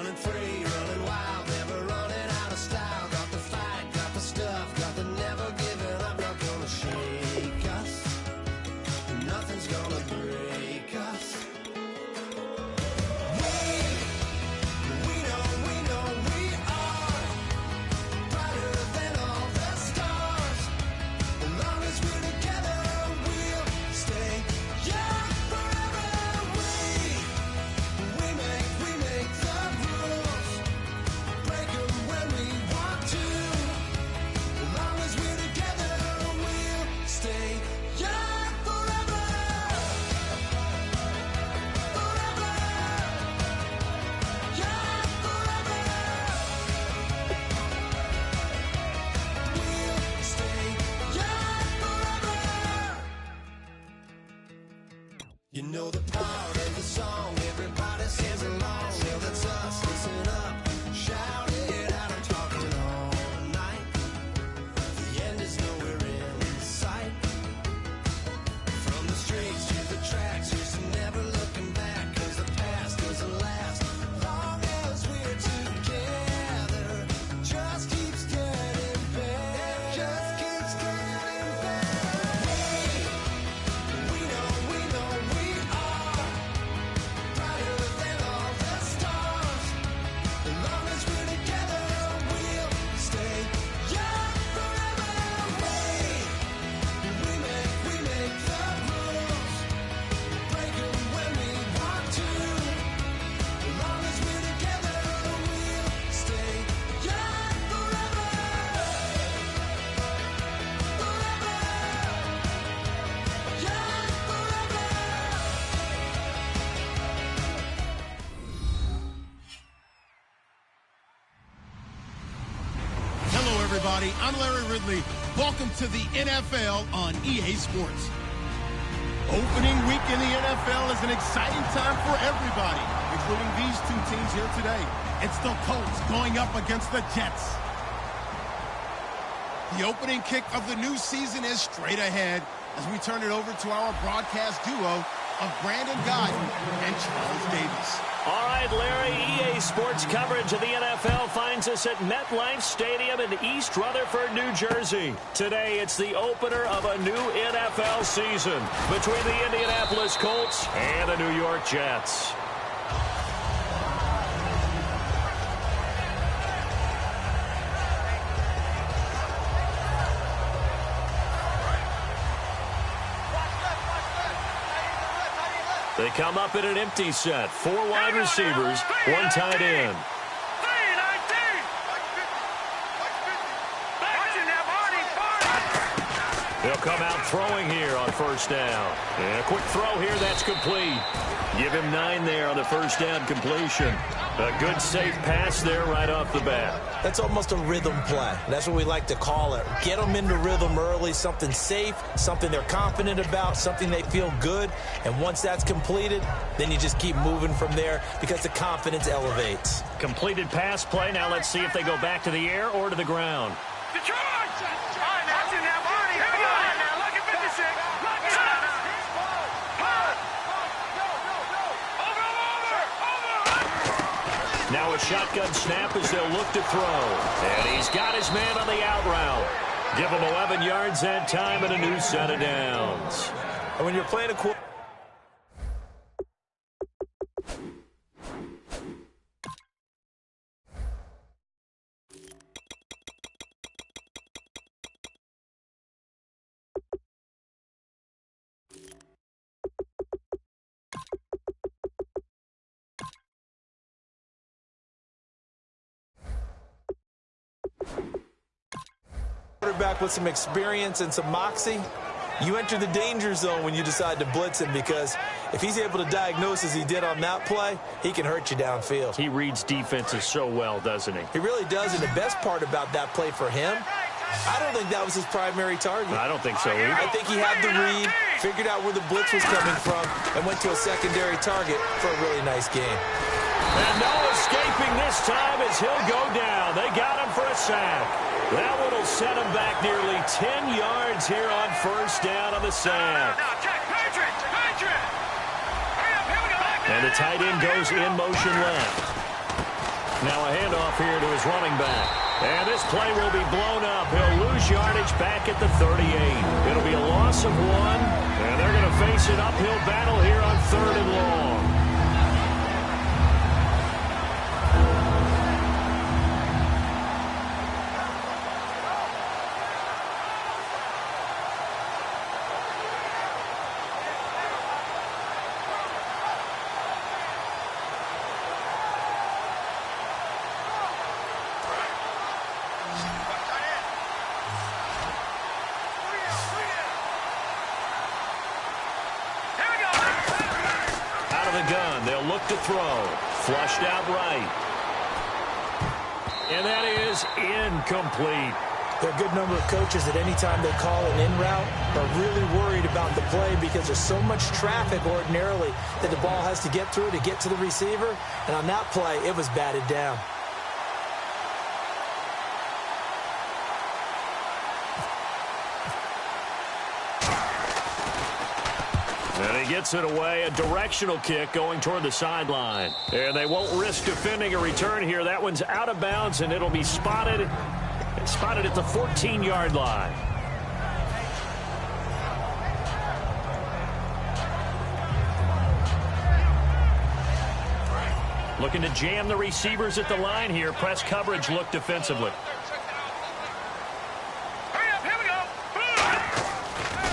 running free, running wild, never running out of style. Got the fight, got the stuff, got the never giving up. Not gonna shake us, nothing's gonna break us. We know we are brighter than all the stars. As long as we're together, we'll stay young forever. We make the rules, break them when we want to. As long as we're together, we'll stay young forever. Forever. Young forever. We'll stay young forever. You know the part of the song, everybody sings along. Well, that's us, listen up, shout it out. I'm talking all night. The end is nowhere in sight. From the streets to the tracks, just never looking back. 'Cause the past doesn't last long as we're together. Just keeps getting better. Just keeps getting better. We know we are brighter than all the stars. As long as we're together, we'll stay young forever. We make the rules, break them when we want to. As long as we're together, we'll stay young forever. Forever. Young forever. Hello, everybody. I'm Larry Ridley. Welcome to the NFL on EA Sports. Opening week in the NFL is an exciting time for everybody, including these two teams here today. It's the Colts going up against the Jets. The opening kick of the new season is straight ahead as we turn it over to our broadcast duo of Brandon Guyton and Charles Davis. All right, Larry, EA Sports coverage of the NFL finds us at MetLife Stadium in East Rutherford, New Jersey. Today, it's the opener of a new NFL season between the Indianapolis Colts and the New York Jets. They come up in an empty set. 4 wide receivers, 1 tight end. They'll come out throwing here on first down. And a quick throw here, that's complete. Give him 9 there on the first down completion. A good, safe pass there right off the bat. That's almost a rhythm play. That's what we like to call it. Get them into rhythm early, something safe, something they're confident about, something they feel good. And once that's completed, then you just keep moving from there because the confidence elevates. Completed pass play. Now let's see if they go back to the air or to the ground. Detroit! Watching that body. Here we go. Now look at 56. Over. Now a shotgun snap as they'll look to throw. And he's got his man on the out route. Give him 11 yards that time and a new set of downs. And when you're playing a quarterback with some experience and some moxie, you enter the danger zone when you decide to blitz him, because if he's able to diagnose as he did on that play, he can hurt you downfield. He reads defenses so well, doesn't he? He really does, and the best part about that play for him, I don't think that was his primary target. I don't think so either. I think he had the read, figured out where the blitz was coming from, and went to a secondary target for a really nice game. And no escaping this time as he'll go down. They got him for a sack. That one will set him back nearly 10 yards here on first down on the sack. And the tight end goes in motion left. Now a handoff here to his running back. And this play will be blown up. He'll lose yardage back at the 38. It'll be a loss of 1. And they're going to face an uphill battle here on 3rd and long. Gun. They'll look to throw. Flushed out right. And that is incomplete. There are a good number of coaches that any time they call an in route are really worried about the play because there's so much traffic ordinarily that the ball has to get through to get to the receiver. And on that play, it was batted down. And he gets it away, a directional kick going toward the sideline. And they won't risk defending a return here. That one's out of bounds, and it'll be spotted at the 14-yard line. Looking to jam the receivers at the line here. Press coverage look defensively.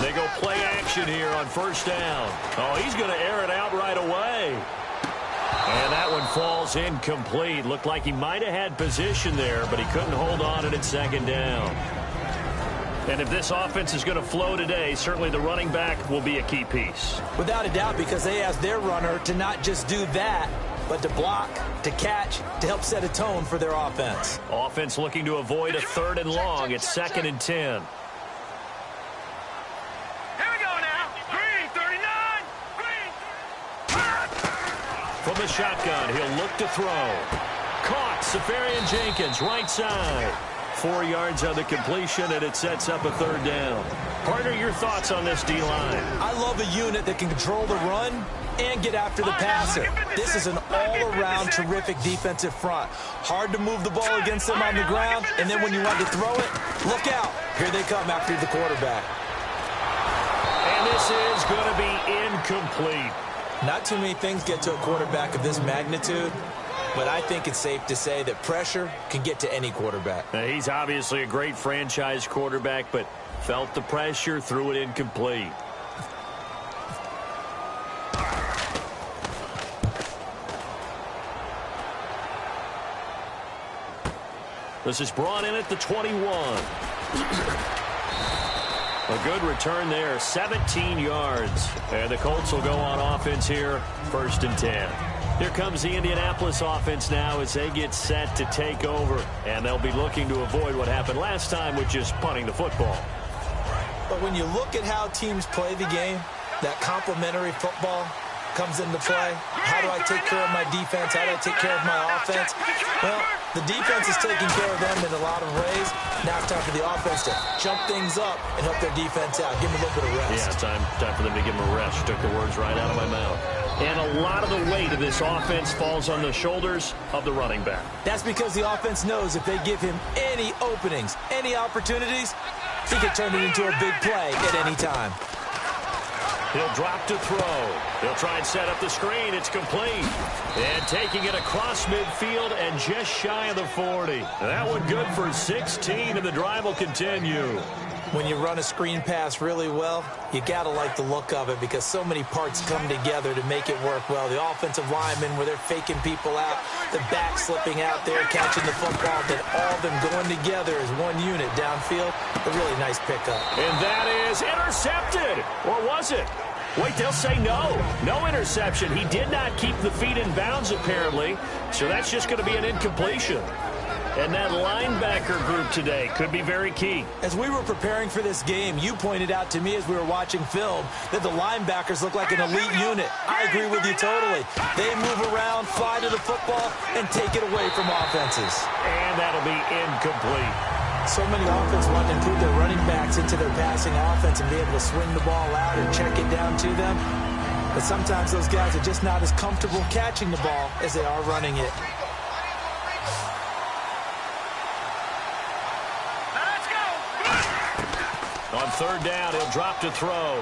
They go play action here on 1st down. Oh, he's going to air it out right away. And that one falls incomplete. Looked like he might have had position there, but he couldn't hold on to it 2nd down. And if this offense is going to flow today, certainly the running back will be a key piece. Without a doubt, because they asked their runner to not just do that, but to block, to catch, to help set a tone for their offense. Offense looking to avoid a 3rd and long. It's 2nd and 10. From the shotgun, he'll look to throw. Caught, Safarian Jenkins, right side. 4 yards on the completion, and it sets up a 3rd down. Partner, your thoughts on this D-line? I love a unit that can control the run and get after the passer. This is an all-around terrific defensive front. Hard to move the ball against them on the ground, and then when you want to throw it, look out. Here they come after the quarterback. And this is going to be incomplete. Not too many things get to a quarterback of this magnitude, but I think it's safe to say that pressure can get to any quarterback. Now, he's obviously a great franchise quarterback, but felt the pressure, threw it incomplete. This is brought in at the 21. A good return there, 17 yards. And the Colts will go on offense here, 1st and 10. Here comes the Indianapolis offense now as they get set to take over. And they'll be looking to avoid what happened last time with just punting the football. But when you look at how teams play the game, that complementary football comes into play. How do I take care of my defense? How do I take care of my offense? Well, the defense is taking care of them in a lot of ways. Now it's time for the offense to jump things up and help their defense out. Give them a little bit of rest. Yeah, time for them to give them a rest. Took the words right out of my mouth. And a lot of the weight of this offense falls on the shoulders of the running back. That's because the offense knows if they give him any openings, any opportunities, he can turn it into a big play at any time. He'll drop to throw. He'll try and set up the screen. It's complete. And taking it across midfield and just shy of the 40. That one good for 16, and the drive will continue. When you run a screen pass really well, you got to like the look of it because so many parts come together to make it work well. The offensive linemen, where they're faking people out, the back slipping out there, catching the football, then all of them going together as one unit downfield. A really nice pickup. And that is intercepted. Or was it? Wait, they'll say no. No interception. He did not keep the feet in bounds, apparently. So that's just going to be an incompletion. And that linebacker group today could be very key. As we were preparing for this game, you pointed out to me as we were watching film that the linebackers look like an elite unit. I agree with you totally. They move around, fly to the football, and take it away from offenses. And that'll be incomplete. So many offenses want to include their running backs into their passing offense and be able to swing the ball out or check it down to them. But sometimes those guys are just not as comfortable catching the ball as they are running it. third down. He'll drop to throw.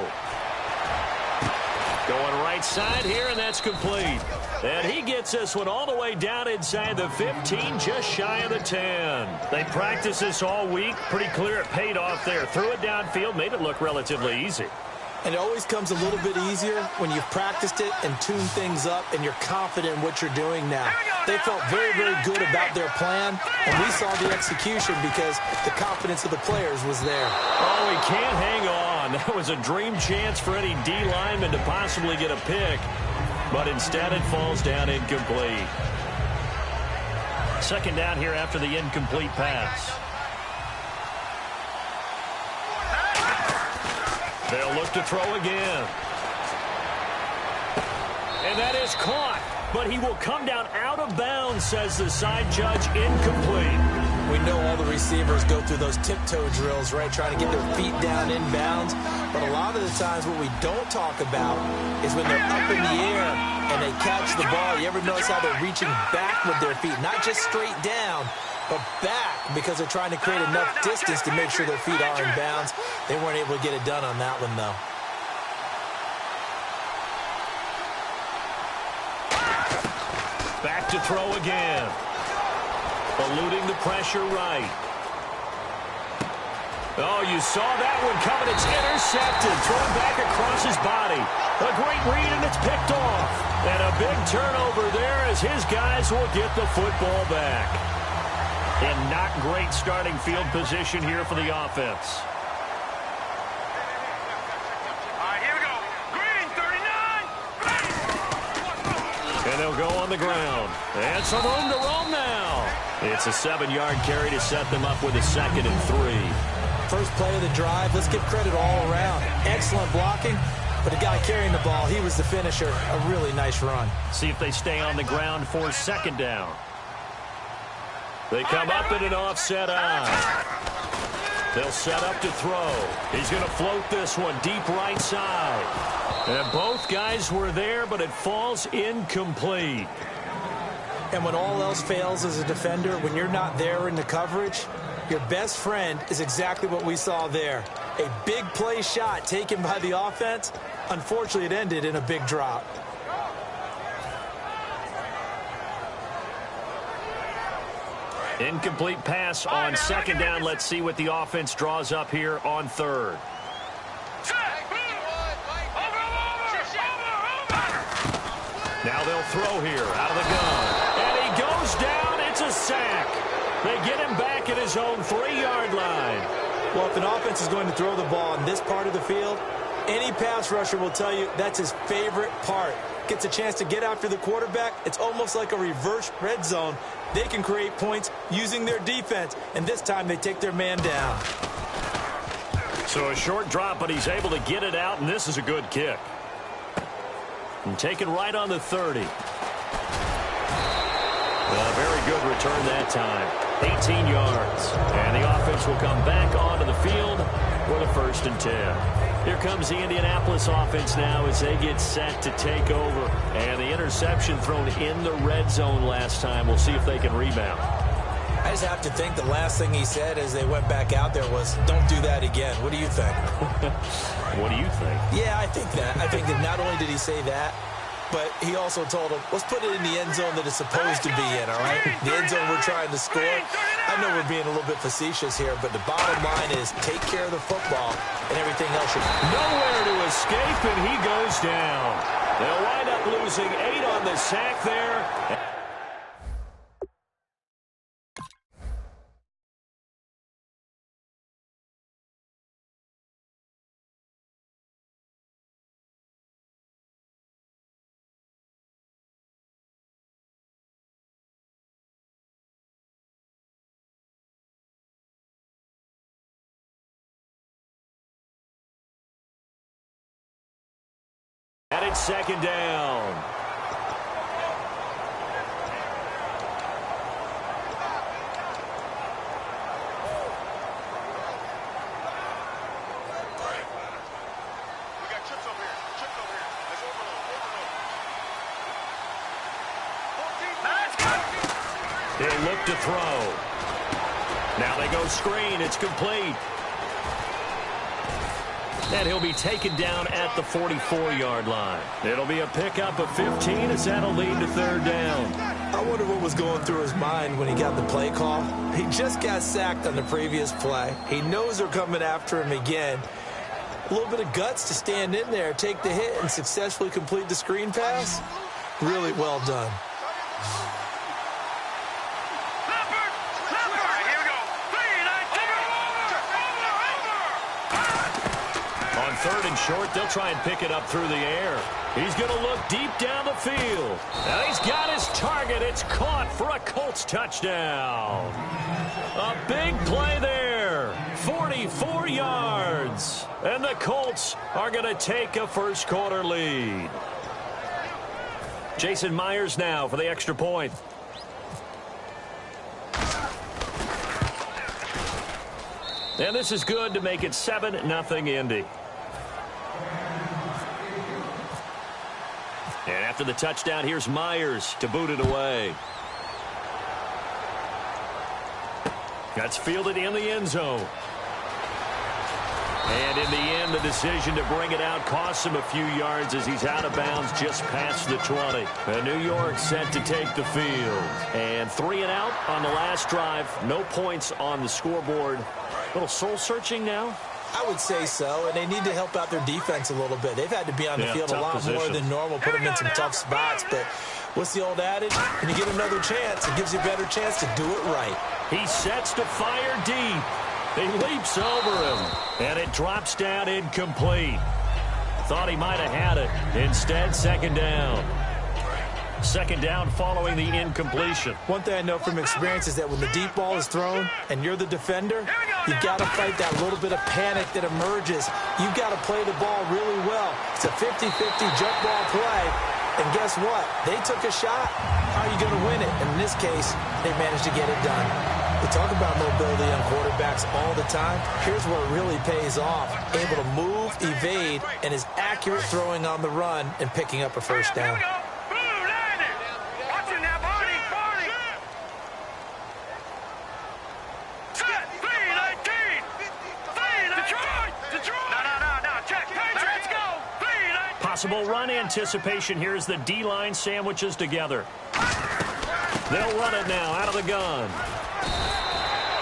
Going right side here, and that's complete. And he gets this one all the way down inside the 15, just shy of the 10. They practiced this all week. Pretty clear it paid off there. Threw it downfield, made it look relatively easy. And it always comes a little bit easier when you've practiced it and tuned things up and you're confident in what you're doing now. They felt very, very good about their plan, and we saw the execution because the confidence of the players was there. Oh, he can't hang on. That was a dream chance for any D lineman to possibly get a pick, but instead it falls down incomplete. Second down here after the incomplete pass. They'll look to throw again. And that is caught, but he will come down out of bounds, says the side judge, incomplete. We know all the receivers go through those tiptoe drills, right, trying to get their feet down in bounds. But a lot of the times what we don't talk about is when they're up in the air and they catch the ball. You ever notice how they're reaching back with their feet, not just straight down, but back, because they're trying to create enough distance to make sure their feet are in bounds. They weren't able to get it done on that one, though. Back to throw again. Eluding the pressure right. Oh, you saw that one coming. It's intercepted. Thrown back across his body. A great read, and it's picked off. And a big turnover there as his guys will get the football back. And not great starting field position here for the offense. All right, here we go. Green, 39. And they'll go on the ground. And some room to roam now. It's a 7-yard carry to set them up with a 2nd and 3. First play of the drive, let's give credit all around. Excellent blocking, but the guy carrying the ball, he was the finisher. A really nice run. See if they stay on the ground for 2nd down. They come up in an offset eye. They'll set up to throw. He's going to float this one deep right side. And both guys were there, but it falls incomplete. And when all else fails as a defender, when you're not there in the coverage, your best friend is exactly what we saw there. A big play shot taken by the offense. Unfortunately, it ended in a big drop. Incomplete pass on 2nd down. Let's see what the offense draws up here on 3rd. Now they'll throw here out of the gun. And he goes down. It's a sack. They get him back at his own 3-yard line. Well, if an offense is going to throw the ball in this part of the field, any pass rusher will tell you that's his favorite part. Gets a chance to get after the quarterback. It's almost like a reverse red zone. They can create points using their defense, and this time they take their man down. So a short drop, but he's able to get it out, and this is a good kick. And taken right on the 30. A very good return that time. 18 yards. And the offense will come back onto the field for the 1st and 10. Here comes the Indianapolis offense now as they get set to take over. And the interception thrown in the red zone last time. We'll see if they can rebound. I just have to think the last thing he said as they went back out there was, don't do that again. What do you think? What do you think? Yeah, I think that. I think that not only did he say that, but he also told him, let's put it in the end zone that it's supposed to be in, all right? The end zone we're trying to score. I know we're being a little bit facetious here, but the bottom line is take care of the football and everything else should... Nowhere to escape, and he goes down. They'll wind up losing 8 on the sack there. And it's 2nd down. They'll look to throw. Now they go screen. It's complete. And he'll be taken down at the 44-yard line. It'll be a pickup of 15 as that'll lead to third down. I wonder what was going through his mind when he got the play call. He just got sacked on the previous play. He knows they're coming after him again. A little bit of guts to stand in there, take the hit, and successfully complete the screen pass. Really well done. On third and short, they'll try and pick it up through the air. He's going to look deep down the field. And he's got his target. It's caught for a Colts touchdown. A big play there. 44 yards. And the Colts are going to take a first quarter lead. Jason Myers now for the extra point. And this is good to make it 7-0 Indy. And after the touchdown, here's Myers to boot it away. That's fielded in the end zone. And in the end, the decision to bring it out costs him a few yards as he's out of bounds just past the 20. And New York set to take the field. And 3 and out on the last drive. No points on the scoreboard. A little soul-searching now? I would say so, and they need to help out their defense a little bit. They've had to be on the field a lot more than normal, put them in some tough spots. But what's the old adage? When you get another chance, it gives you a better chance to do it right. He sets to fire deep. He leaps over him, and it drops down incomplete. Thought he might have had it. Instead, second down. Second down following the incompletion. One thing I know from experience is that when the deep ball is thrown and you're the defender, you've got to fight that little bit of panic that emerges. You've got to play the ball really well. It's a 50-50 jump ball play. And guess what? They took a shot. How are you going to win it? And in this case, they managed to get it done. We talk about mobility on quarterbacks all the time. Here's where it really pays off. Able to move, evade, and is accurate throwing on the run and picking up a first down. Possible run anticipation here as the D-line sandwiches together. They'll run it now out of the gun.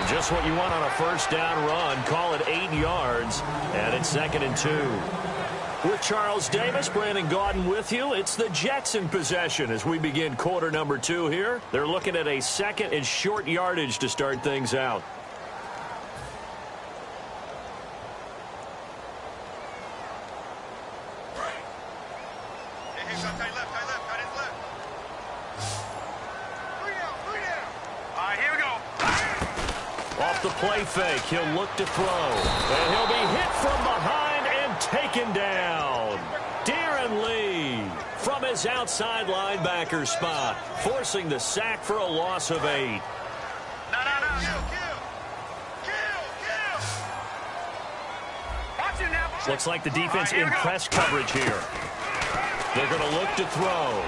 Just what you want on a first down run. Call it 8 yards, and it's 2nd and 2. With Charles Davis, Brandon Gaudin with you. It's the Jets in possession as we begin quarter number 2 here. They're looking at a 2nd and short yardage to start things out. Play fake. He'll look to throw. And he'll be hit from behind and taken down. Darren Lee from his outside linebacker spot, forcing the sack for a loss of 8. Looks like the defense in press coverage here. They're going to look to throw.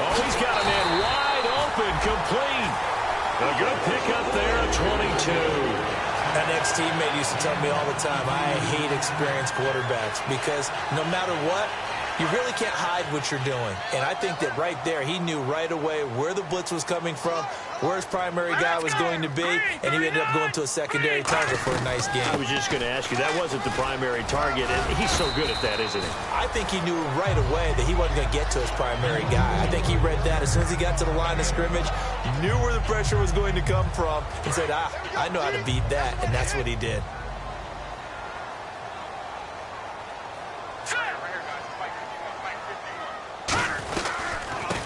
Oh, he's got a man wide open, complete. A good pickup there at 22. An ex-teammate used to tell me all the time, I hate experienced quarterbacks because no matter what, you really can't hide what you're doing. And I think that right there, he knew right away where the blitz was coming from, where his primary guy was going to be, and he ended up going to a secondary target for a nice game. I was just going to ask you, that wasn't the primary target, and he's so good at that, isn't he? I think he knew right away that he wasn't going to get to his primary guy. I think he read that as soon as he got to the line of scrimmage, knew where the pressure was going to come from, and said, I know how to beat that, and that's what he did.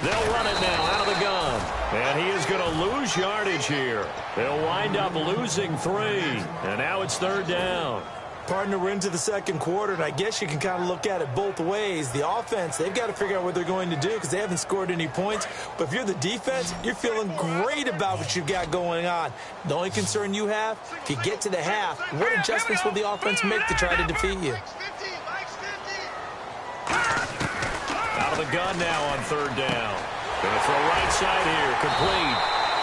They'll run it now out of the gun. And he is going to lose yardage here. They'll wind up losing 3. And now it's third down. Partner, we're into the second quarter, and I guess you can kind of look at it both ways. The offense, they've got to figure out what they're going to do because they haven't scored any points. But if you're the defense, you're feeling great about what you've got going on. The only concern you have, if you get to the half, what adjustments will the offense make to try to defeat you? Out of the gun now on third down. Going to throw right side here, complete.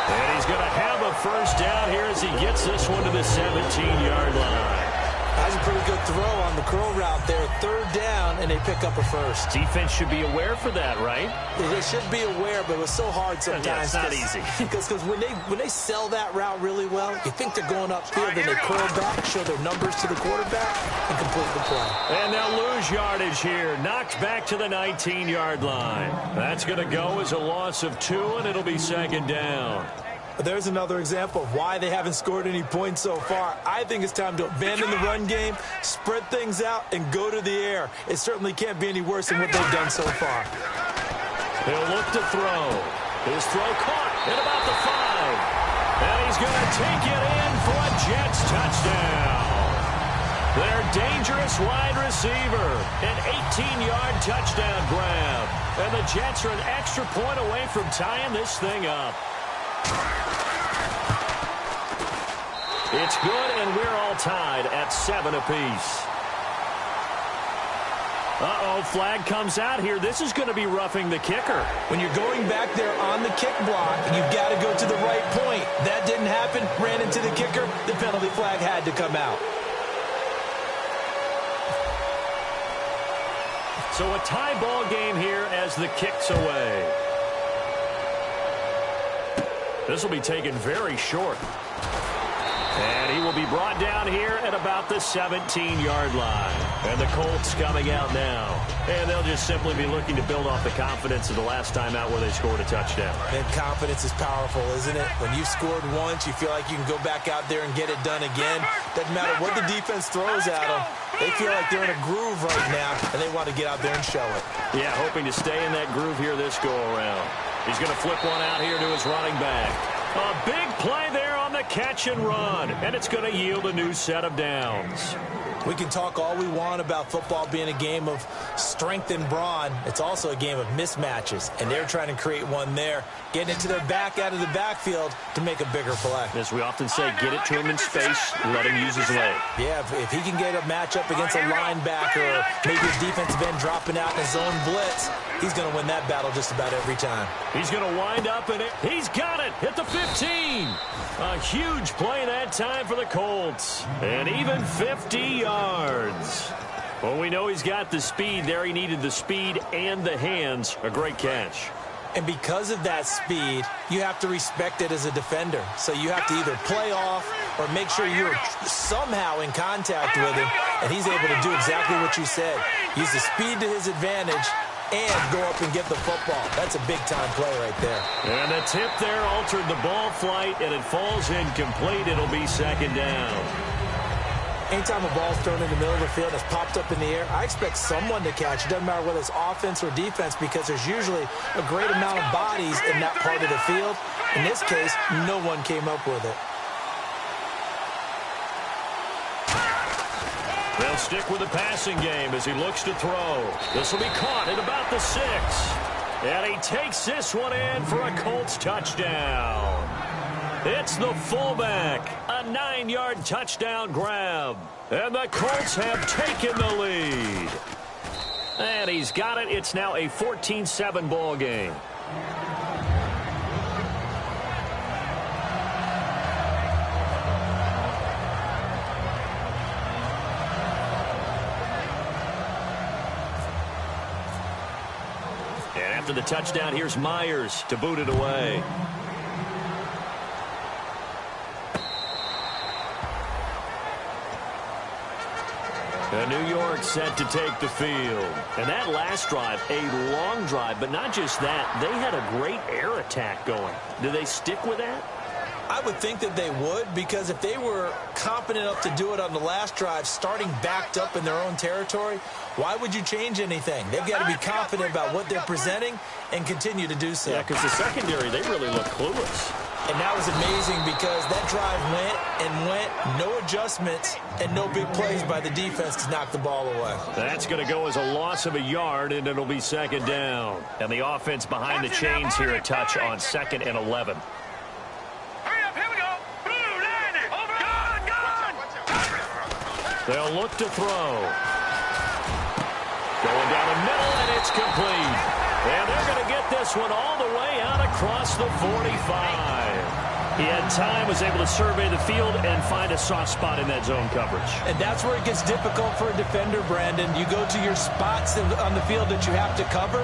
And he's going to have a first down here as he gets this one to the 17-yard line. I was pretty good throw on the curl route there. Third down, and they pick up a first. Defense should be aware for that, right? They should be aware, but it was so hard sometimes. Yeah, it's not easy. Because when they sell that route really well, you think they're going upfield, then they curl back, show their numbers to the quarterback, and complete the play. And they'll lose yardage here. Knocked back to the 19-yard line. That's going to go as a loss of 2, and it'll be second down. There's another example of why they haven't scored any points so far. I think it's time to abandon the run game, spread things out, and go to the air. It certainly can't be any worse than what they've done so far. He'll look to throw. His throw caught at about the 5. And he's going to take it in for a Jets touchdown. Their dangerous wide receiver. An 18-yard touchdown grab. And the Jets are an extra point away from tying this thing up. It's good, and we're all tied at 7 apiece. Flag comes out here. This is going to be roughing the kicker. When you're going back there on the kick block, you've got to go to the right point. That didn't happen. Ran into the kicker. The penalty flag had to come out. So a tie ball game here as the kick's away. This will be taken very short. And he will be brought down here at about the 17-yard line. And the Colts coming out now. And they'll just simply be looking to build off the confidence of the last time out where they scored a touchdown. And confidence is powerful, isn't it? When you've scored once, you feel like you can go back out there and get it done again. Doesn't matter what the defense throws at them. They feel like they're in a groove right now, and they want to get out there and show it. Yeah, hoping to stay in that groove here this go-around. He's going to flip one out here to his running back. A big play there on the catch and run, and it's going to yield a new set of downs. We can talk all we want about football being a game of strength and brawn. It's also a game of mismatches, and they're trying to create one there, getting it to their back out of the backfield to make a bigger play. As we often say, get it to him in space, let him use his leg. Yeah, if he can get a matchup against a linebacker or maybe a defensive end dropping out in a zone blitz, he's going to win that battle just about every time. He's going to wind up in it. He's got it at the 15. A huge play that time for the Colts. And even 50 yards. Well, we know he's got the speed there. He needed the speed and the hands. A great catch. And because of that speed, you have to respect it as a defender. So you have to either play off or make sure you're somehow in contact with him. And he's able to do exactly what you said. Use the speed to his advantage and go up and get the football. That's a big-time play right there. And the tip there altered the ball flight, and it falls incomplete. It'll be second down. Anytime a ball's thrown in the middle of the field that's popped up in the air, I expect someone to catch. It doesn't matter whether it's offense or defense because there's usually a great amount of bodies in that part of the field. In this case, no one came up with it. They'll stick with the passing game as he looks to throw. This will be caught at about the 6. And he takes this one in for a Colts touchdown. It's the fullback. A 9-yard touchdown grab. And the Colts have taken the lead. And he's got it. It's now a 14-7 ball game. And after the touchdown, here's Myers to boot it away. And New York set to take the field. And that last drive, a long drive, but not just that. They had a great air attack going. Do they stick with that? I would think that they would, because if they were competent enough to do it on the last drive, starting backed up in their own territory, why would you change anything? They've got to be confident about what they're presenting and continue to do so. Yeah, because the secondary, they really look clueless. And that was amazing because that drive went, no adjustments, and no big plays by the defense to knock the ball away. That's going to go as a loss of a yard, and it'll be second down. And the offense behind the chains here a touch on 2nd and 11. They'll look to throw. Going down the middle, and it's complete. And they're going to get this one all the way out across the 45. He had time, was able to survey the field and find a soft spot in that zone coverage. And that's where it gets difficult for a defender, Brandon. You go to your spots on the field that you have to cover,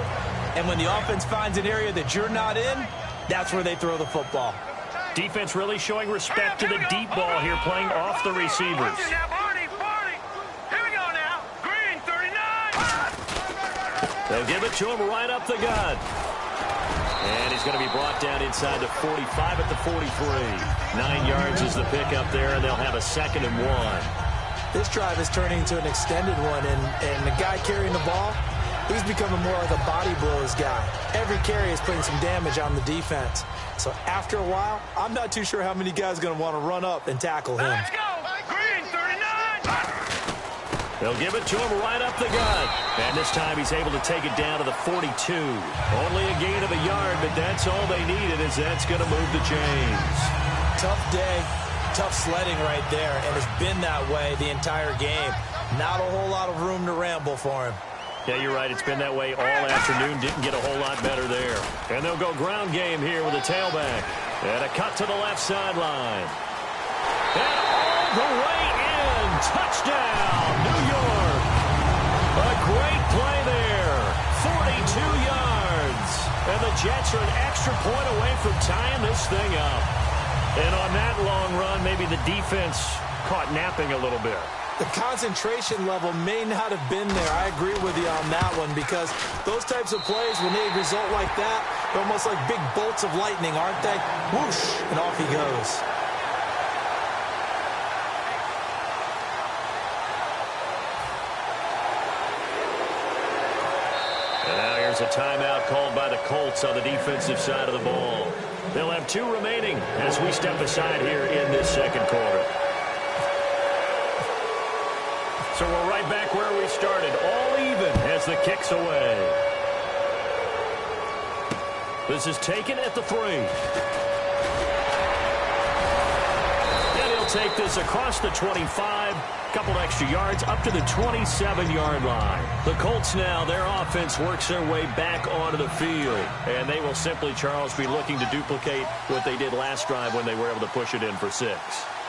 and when the offense finds an area that you're not in, that's where they throw the football. Defense really showing respect to the deep ball here, playing off the receivers. They'll give it to him right up the gut. And he's going to be brought down inside the 45 at the 43. 9 yards is the pickup there, and they'll have a 2nd and 1. This drive is turning into an extended one, and the guy carrying the ball, he's becoming more like a body blows guy. Every carry is putting some damage on the defense. So after a while, I'm not too sure how many guys are going to want to run up and tackle him. Let's go! Green 39! They'll give it to him right up the gut. And this time he's able to take it down to the 42. Only a gain of a yard, but that's all they needed, as that's going to move the chains. Tough day, tough sledding right there, and it's been that way the entire game. Not a whole lot of room to ramble for him. Yeah, you're right. It's been that way all afternoon. Didn't get a whole lot better there. And they'll go ground game here with a tailback. And a cut to the left sideline. And all the way in. Touchdown, New York. A great play there. 42 yards. And the Jets are an extra point away from tying this thing up. And on that long run, maybe the defense caught napping a little bit. The concentration level may not have been there. I agree with you on that one, because those types of plays, when they result like that, they're almost like big bolts of lightning, aren't they? Whoosh, and off he goes. And now here's a timeout called by the Colts on the defensive side of the ball. They'll have 2 remaining as we step aside here in this second quarter. So we're right back where we started, all even as the kick's away. This is taken at the 3. And he'll take this across the 25, couple extra yards, up to the 27-yard line. The Colts now, their offense works their way back onto the field. And they will simply, Charles, be looking to duplicate what they did last drive when they were able to push it in for 6.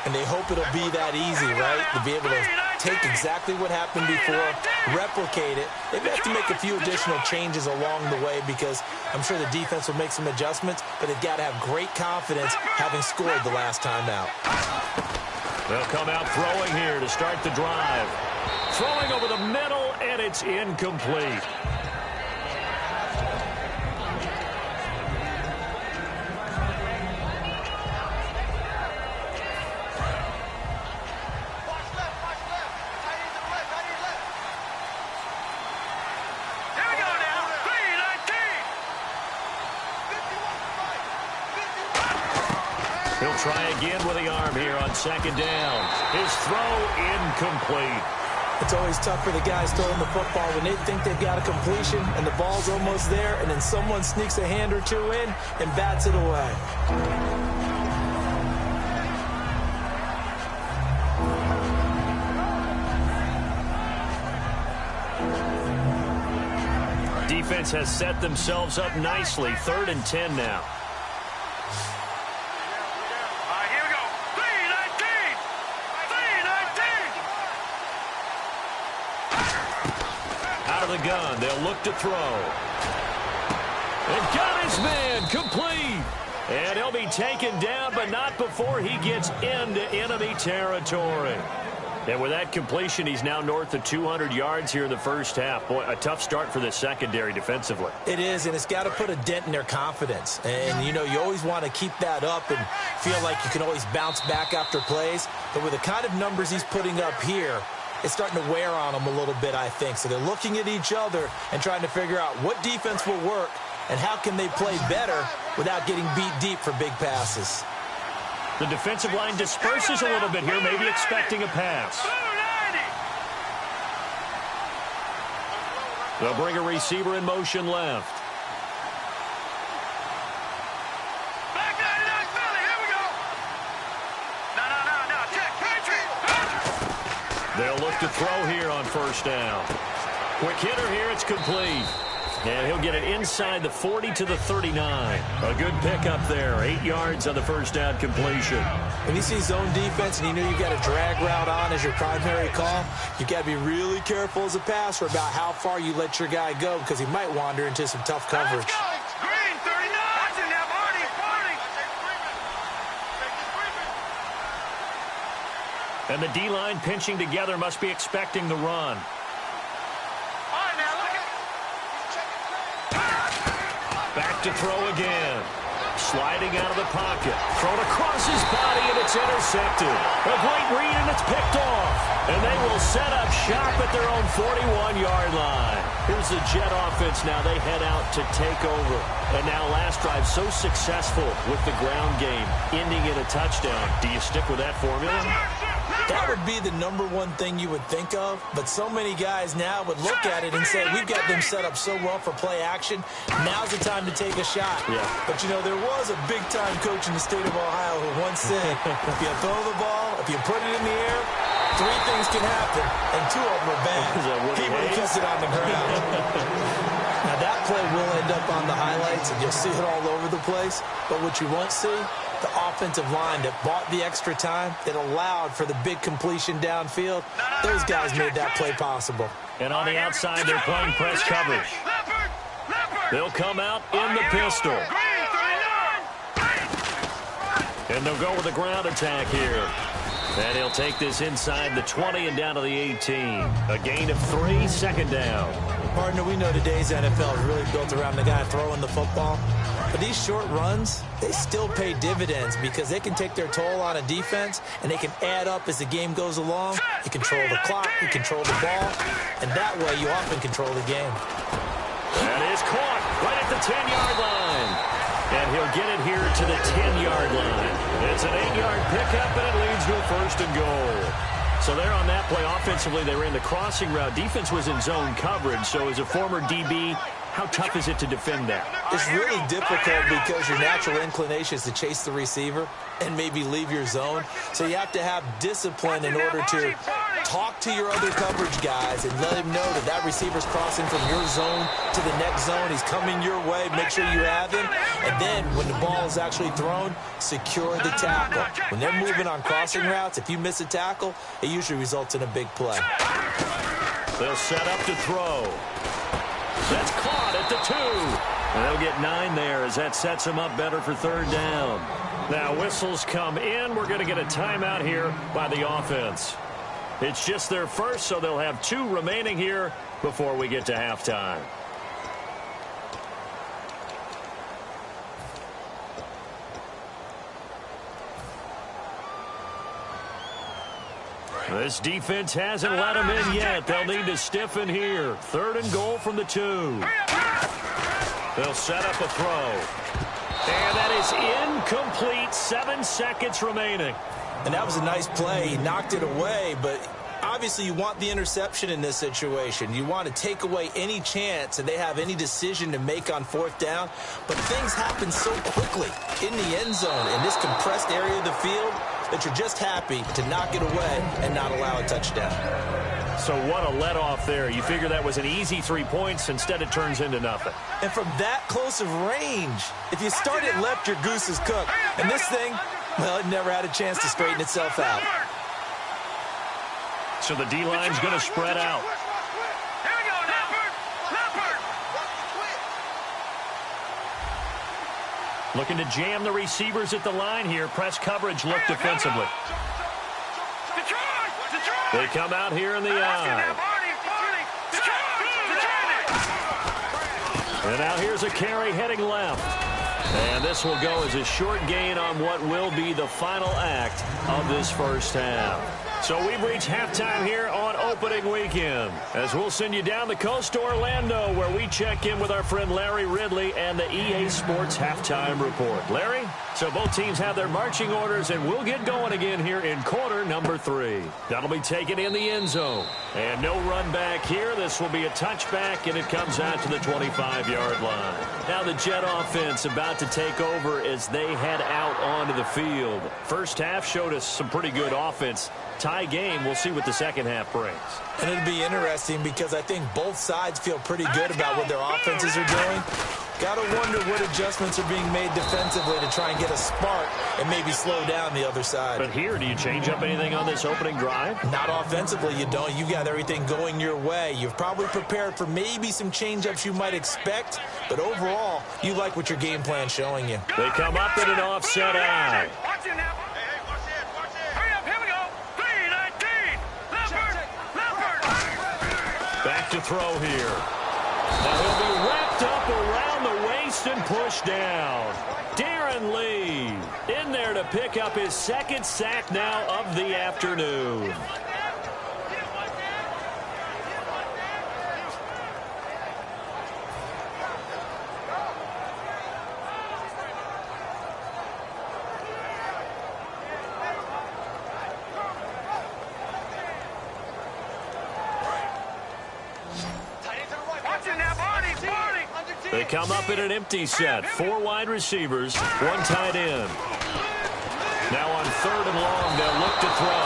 And they hope it'll be that easy, right? To be able to take exactly what happened before, replicate it. They may have to make a few additional changes along the way, because I'm sure the defense will make some adjustments, but they've got to have great confidence having scored the last time out. They'll come out throwing here to start the drive. Throwing over the middle, and it's incomplete. He'll try again with the arm here on 2nd down. His throw incomplete. It's always tough for the guys throwing the football when they think they've got a completion and the ball's almost there, and then someone sneaks a hand or 2 in and bats it away. Defense has set themselves up nicely. 3rd and 10 now. The gun. They'll look to throw. And got his man complete. And he'll be taken down, but not before he gets into enemy territory. And with that completion, he's now north of 200 yards here in the first half. Boy, a tough start for the secondary defensively. It is, and it's got to put a dent in their confidence. And, you know, you always want to keep that up and feel like you can always bounce back after plays. But with the kind of numbers he's putting up here, it's starting to wear on them a little bit, I think. So they're looking at each other and trying to figure out what defense will work and how can they play better without getting beat deep for big passes. The defensive line disperses a little bit here, maybe expecting a pass. They'll bring a receiver in motion left. They'll look to throw here on 1st down. Quick hitter here, it's complete. And he'll get it inside the 40 to the 39. A good pickup there. 8 yards on the first down completion. When you see zone defense and you know you've got a drag route on as your primary call, you've got to be really careful as a passer about how far you let your guy go because he might wander into some tough coverage. Green, 39. That's in there, Barney. And the D-line pinching together must be expecting the run. Back to throw again. Sliding out of the pocket. Thrown across his body, and it's intercepted. A great read, and it's picked off. And they will set up shop at their own 41-yard line. Here's the Jet offense now. They head out to take over. And now last drive so successful with the ground game, ending in a touchdown. Do you stick with that formula? That would be the number one thing you would think of, but so many guys now would look at it and say, we've got them set up so well for play action. Now's the time to take a shot. Yeah. But, you know, there was a big-time coach in the state of Ohio who once said, if you throw the ball, if you put it in the air, 3 things can happen, and 2 of them are bad. He would have kept it on the ground. Now, that play will end up on the highlights, and you'll see it all over the place. But what you won't see, the offensive line that bought the extra time, that allowed for the big completion downfield, those guys made that play possible. And on the outside, they're playing press coverage. They'll come out in the pistol. And they'll go with a ground attack here. And he'll take this inside the 20 and down to the 18. A gain of 3, second down. Partner, we know today's NFL is really built around the guy throwing the football. But these short runs, they still pay dividends because they can take their toll on a defense and they can add up as the game goes along. You control the clock, you control the ball, and that way you often control the game. That is caught right at the 10-yard line. And he'll get it here to the 10-yard line. It's an 8-yard pickup, and it leads to a first and goal. So there on that play, offensively, they ran the crossing route. Defense was in zone coverage, so as a former DB, how tough is it to defend that? It's really difficult because your natural inclination is to chase the receiver and maybe leave your zone. So you have to have discipline in order to talk to your other coverage guys and let him know that that receiver's crossing from your zone to the next zone. He's coming your way. Make sure you have him. And then when the ball is actually thrown, secure the tackle. When they're moving on crossing routes, if you miss a tackle, it usually results in a big play. They'll set up to throw. That's caught at the 2. And they'll get 9 there as that sets them up better for third down. Now whistles come in. We're going to get a timeout here by the offense. It's just their first, so they'll have 2 remaining here before we get to halftime. This defense hasn't let them in yet. They'll need to stiffen here. 3rd and goal from the 2. They'll set up a throw. And that is incomplete. 7 seconds remaining. And that was a nice play. He knocked it away, but obviously you want the interception in this situation. You want to take away any chance and they have any decision to make on 4th down. But things happen so quickly in the end zone in this compressed area of the field that you're just happy to knock it away and not allow a touchdown. So what a let-off there. You figure that was an easy 3 points. Instead, it turns into nothing. And from that close of range, if you start it left, your goose is cooked. And this thing, well, it never had a chance to straighten itself out. So the D-line's going to spread out. Looking to jam the receivers at the line here. Press coverage look defensively. They come out here in the eye. And now here's a carry heading left. And this will go as a short gain on what will be the final act of this first half. So we've reached halftime here on opening weekend, as we'll send you down the coast to Orlando, where we check in with our friend Larry Ridley and the EA Sports Halftime Report. Larry, so both teams have their marching orders, and we'll get going again here in quarter number 3. That'll be taken in the end zone. And no run back here. This will be a touchback, and it comes out to the 25-yard line. Now the Jet offense about to take over as they head out onto the field. First half showed us some pretty good offense. Top tie game. We'll see what the second half brings. And it'll be interesting because I think both sides feel pretty good about what their offenses are doing. Got to wonder what adjustments are being made defensively to try and get a spark and maybe slow down the other side. But here, do you change up anything on this opening drive? Not offensively, you don't. You got everything going your way. You've probably prepared for maybe some change-ups you might expect, but overall, you like what your game plan's showing you. They come up in an offset eye. Watch it now. Hey, watch this, watch this. Hurry up, here we go. 3-19. Leffert. Back to throw here. Now he'll be wrapped up around the waist and pushed down. Darren Lee in there to pick up his second sack now of the afternoon. They come up in an empty set. 4 wide receivers, 1 tight end. Now on 3rd and long, they'll look to throw.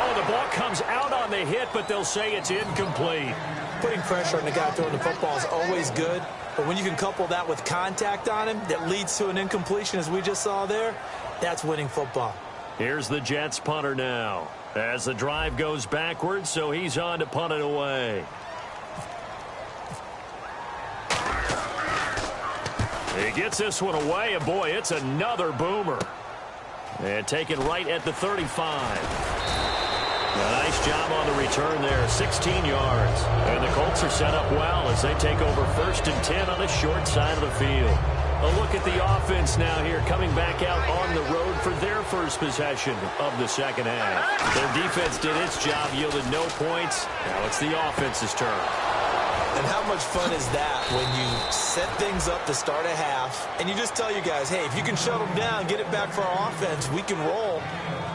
Oh, the ball comes out on the hit, but they'll say it's incomplete. Putting pressure on the guy throwing the football is always good, but when you can couple that with contact on him that leads to an incompletion, as we just saw there, that's winning football. Here's the Jets punter now. As the drive goes backwards, so he's on to punt it away. He gets this one away, and boy, it's another boomer. And taken right at the 35. A nice job on the return there, 16 yards. And the Colts are set up well as they take over 1st and 10 on the short side of the field. A look at the offense now here, coming back out on the road for their first possession of the second half. Their defense did its job, yielded no points. Now it's the offense's turn. And how much fun is that when you set things up to start a half and you just tell you guys, hey, if you can shut them down, get it back for our offense, we can roll.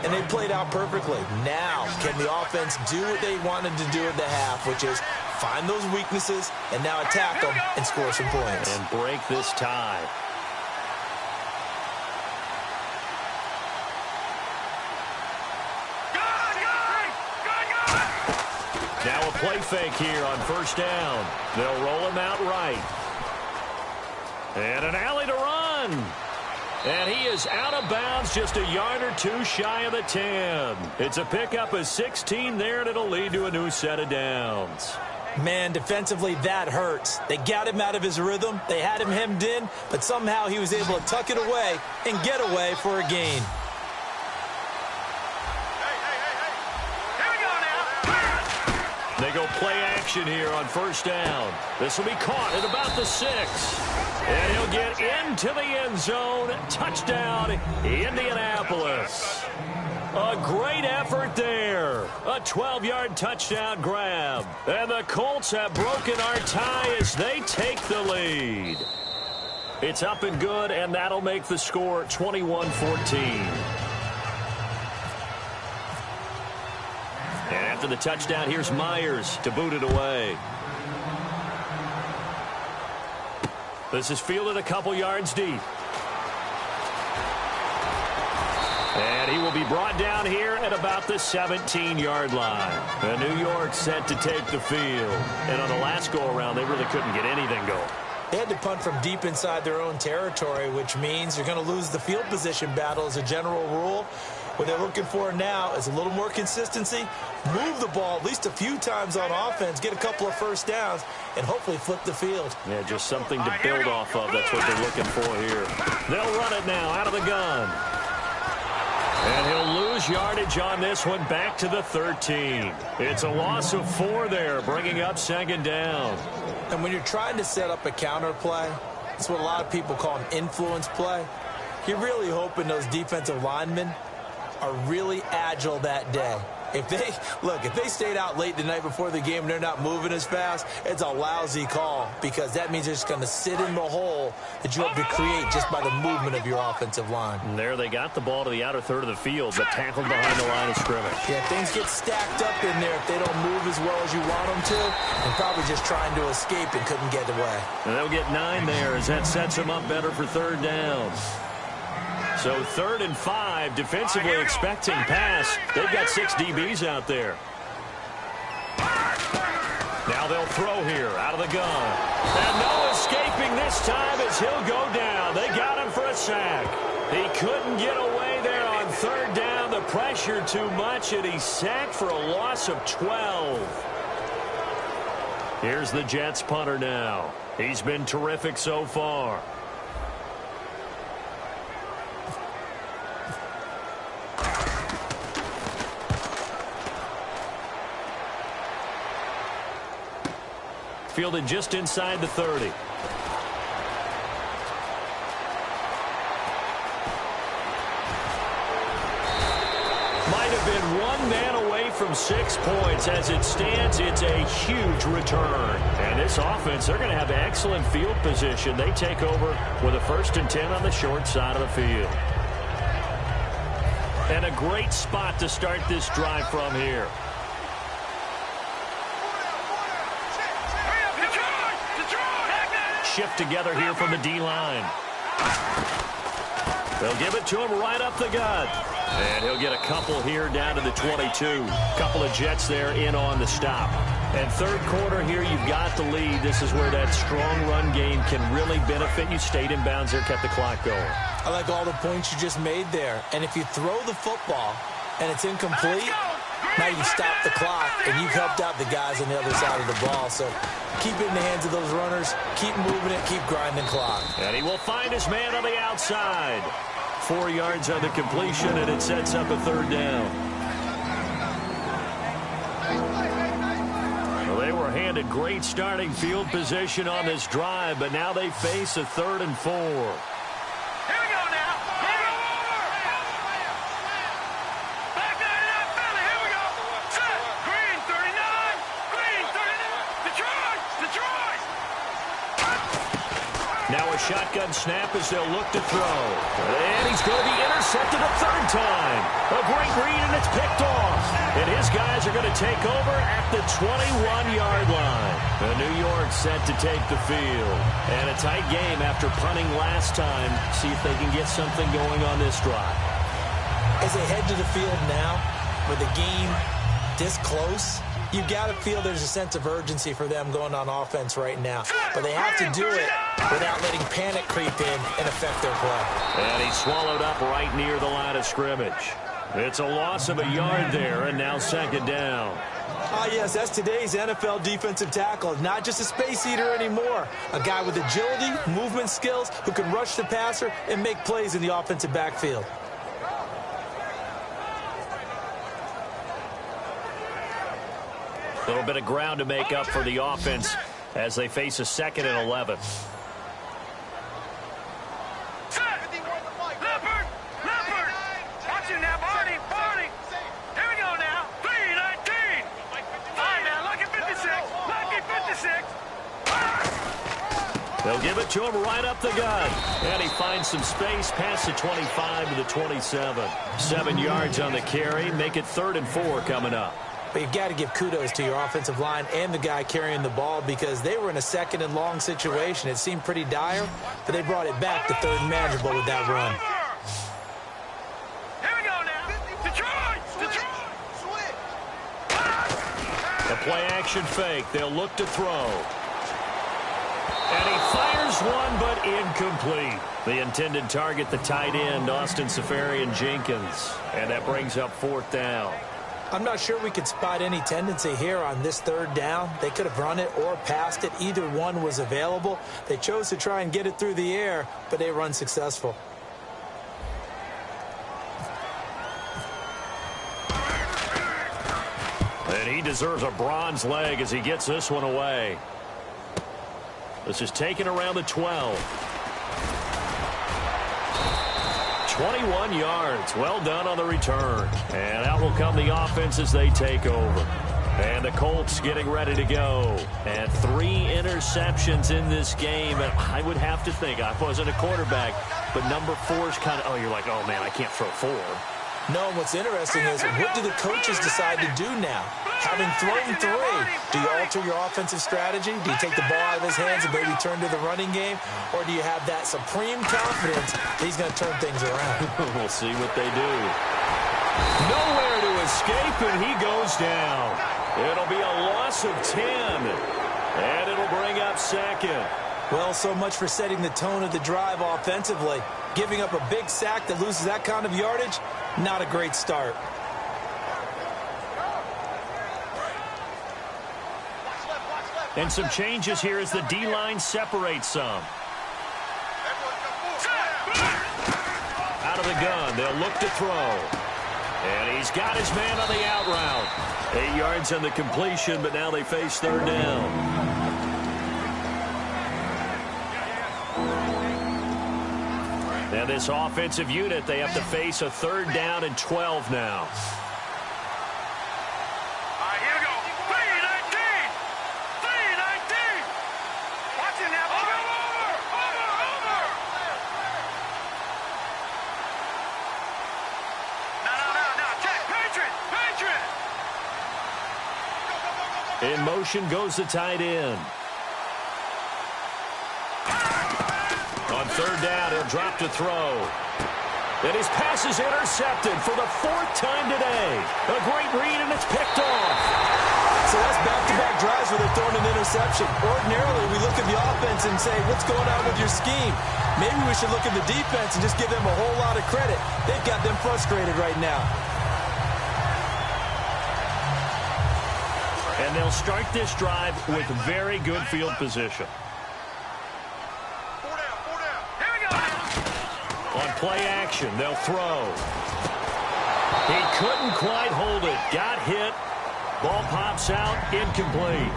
And they played out perfectly. Now, can the offense do what they wanted to do at the half, which is find those weaknesses and now attack them and score some points. And break this tie. Now a play fake here on 1st down. They'll roll him out right. And an alley to run. And he is out of bounds, just a yard or 2 shy of the 10. It's a pickup of 16 there, and it'll lead to a new set of downs. Man, defensively, that hurts. They got him out of his rhythm. They had him hemmed in, but somehow he was able to tuck it away and get away for a gain. They go play action here on 1st down. This will be caught at about the 6. And he'll get into the end zone. Touchdown, Indianapolis. A great effort there. A 12-yard touchdown grab. And the Colts have broken our tie as they take the lead. It's up and good, and that'll make the score 21-14. And after the touchdown, here's Myers to boot it away. This is fielded a couple yards deep. And he will be brought down here at about the 17-yard line. And New York set to take the field. And on the last go-around, they really couldn't get anything going. They had to punt from deep inside their own territory, which means you're going to lose the field position battle as a general rule. What they're looking for now is a little more consistency, move the ball at least a few times on offense, get a couple of 1st downs, and hopefully flip the field. Yeah, just something to build off of. That's what they're looking for here. They'll run it now out of the gun. And he'll lose yardage on this one back to the 13. It's a loss of 4 there, bringing up 2nd down. And when you're trying to set up a counter play, it's what a lot of people call an influence play. You're really hoping those defensive linemen are really agile that day. If they stayed out late the night before the game and they're not moving as fast, it's a lousy call because that means they're just going to sit in the hole that you hope to create just by the movement of your offensive line. And there they got the ball to the outer third of the field, but tackled behind the line of scrimmage. Yeah, things get stacked up in there if they don't move as well as you want them to, and probably just trying to escape and couldn't get away. And they'll get 9 there as that sets them up better for 3rd down. So 3rd and 5, defensively expecting pass. They've got 6 DBs out there. Now they'll throw here out of the gun. And no escaping this time as he'll go down. They got him for a sack. He couldn't get away there on 3rd down. The pressure too much, and he's sacked for a loss of 12. Here's the Jets punter now. He's been terrific so far. Fielded just inside the 30. Might have been one man away from 6 points. As it stands, it's a huge return. And this offense, they're going to have excellent field position. They take over with a 1st and 10 on the short side of the field. And a great spot to start this drive from here. Shift together here from the D-line. They'll give it to him right up the gut. And he'll get a couple here down to the 22. Couple of Jets there in on the stop. And 3rd quarter here, you've got the lead. This is where that strong run game can really benefit you. Stayed in bounds there, kept the clock going. I like all the points you just made there. And if you throw the football and it's incomplete, now you stop the clock, and you've helped out the guys on the other side of the ball. So keep it in the hands of those runners. Keep moving it. Keep grinding clock. And he will find his man on the outside. 4 yards on the completion, and it sets up a 3rd down. Well, they were handed great starting field position on this drive, but now they face a 3rd and 4. Shotgun snap as they'll look to throw. And he's going to be intercepted a 3rd time. A great read, and it's picked off. And his guys are going to take over at the 21-yard line. The New York set to take the field. And a tight game after punting last time. See if they can get something going on this drive. As they head to the field now, with the game this close, you've got to feel there's a sense of urgency for them going on offense right now. But they have to do it without letting panic creep in and affect their play. And he's swallowed up right near the line of scrimmage. It's a loss of a yard there, and now 2nd down. Yes, that's today's NFL defensive tackle. Not just a space eater anymore. A guy with agility, movement skills, who can rush the passer and make plays in the offensive backfield. A little bit of ground to make up for the offense as they face a 2nd and 11. Watching now, Barney. Here we go now. 3-19. Fine now, lucky 56. Lucky 56. They'll give it to him right up the gut. And he finds some space past the 25 to the 27. 7 yards on the carry. Make it 3rd and 4 coming up. But you've got to give kudos to your offensive line and the guy carrying the ball because they were in a 2nd and long situation. It seemed pretty dire, but they brought it back to 3rd and manageable with that run. Here we go now. Detroit. The play-action fake. They'll look to throw. And he fires one, but incomplete. The intended target, the tight end, Austin Seferian-Jenkins. And that brings up 4th down. I'm not sure we could spot any tendency here on this 3rd down. They could have run it or passed it. Either one was available. They chose to try and get it through the air, but they were unsuccessful. And he deserves a bronze leg as he gets this one away. This is taken around the 12. 21 yards. Well done on the return. And out will come the offense as they take over. And the Colts getting ready to go. And 3 interceptions in this game. And I would have to think, I wasn't a quarterback, but number 4 is kind of, oh, you're like, oh, man, I can't throw 4. No, and what's interesting is, what do the coaches decide to do now? Having thrown 3, do you alter your offensive strategy? Do you take the ball out of his hands and maybe turn to the running game? Or do you have that supreme confidence that he's going to turn things around? We'll see what they do. Nowhere to escape, and he goes down. It'll be a loss of 10, and it'll bring up second. Well, so much for setting the tone of the drive offensively. Giving up a big sack that loses that kind of yardage, not a great start. And some changes here as the D-line separates some. Out of the gun, they'll look to throw. And he's got his man on the out route. 8 yards on the completion, but now they face third down. And this offensive unit, they have to face a 3rd down and 12 now. All right, here we go. 3-19. 3-19. Watch it now. Over. No. Check. Patriot. In motion goes the tight end. On 3rd down, he'll drop to throw. And his pass is intercepted for the 4th time today. A great read, and it's picked off. So that's back-to-back drives where they're throwing an interception. Ordinarily, we look at the offense and say, what's going on with your scheme? Maybe we should look at the defense and just give them a whole lot of credit. They've got them frustrated right now. And they'll start this drive with very good field position. On play action, they'll throw. He couldn't quite hold it. Got hit. Ball pops out. Incomplete.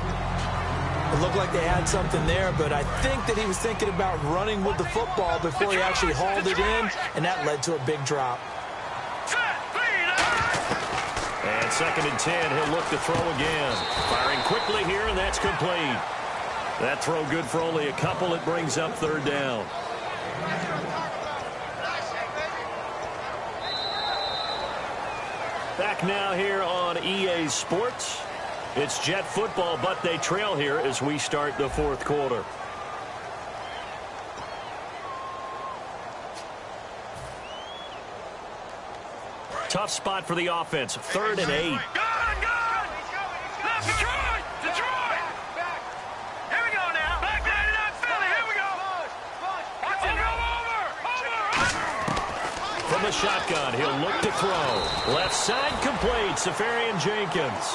It looked like they had something there, but I think that he was thinking about running with the football before he actually hauled it in, and that led to a big drop. And 2nd and 10, he'll look to throw again. Firing quickly here, and that's complete. That throw good for only a couple. It brings up 3rd down. Back now here on EA Sports. It's Jet football, but they trail here as we start the 4th quarter. Tough spot for the offense. 3rd and 8. Gun! Left, Detroit! Here we go now. Back 99 Philly. Here we go. Watch it go over. From the shotgun, he'll look to throw. Left side complete. Safarian Jenkins.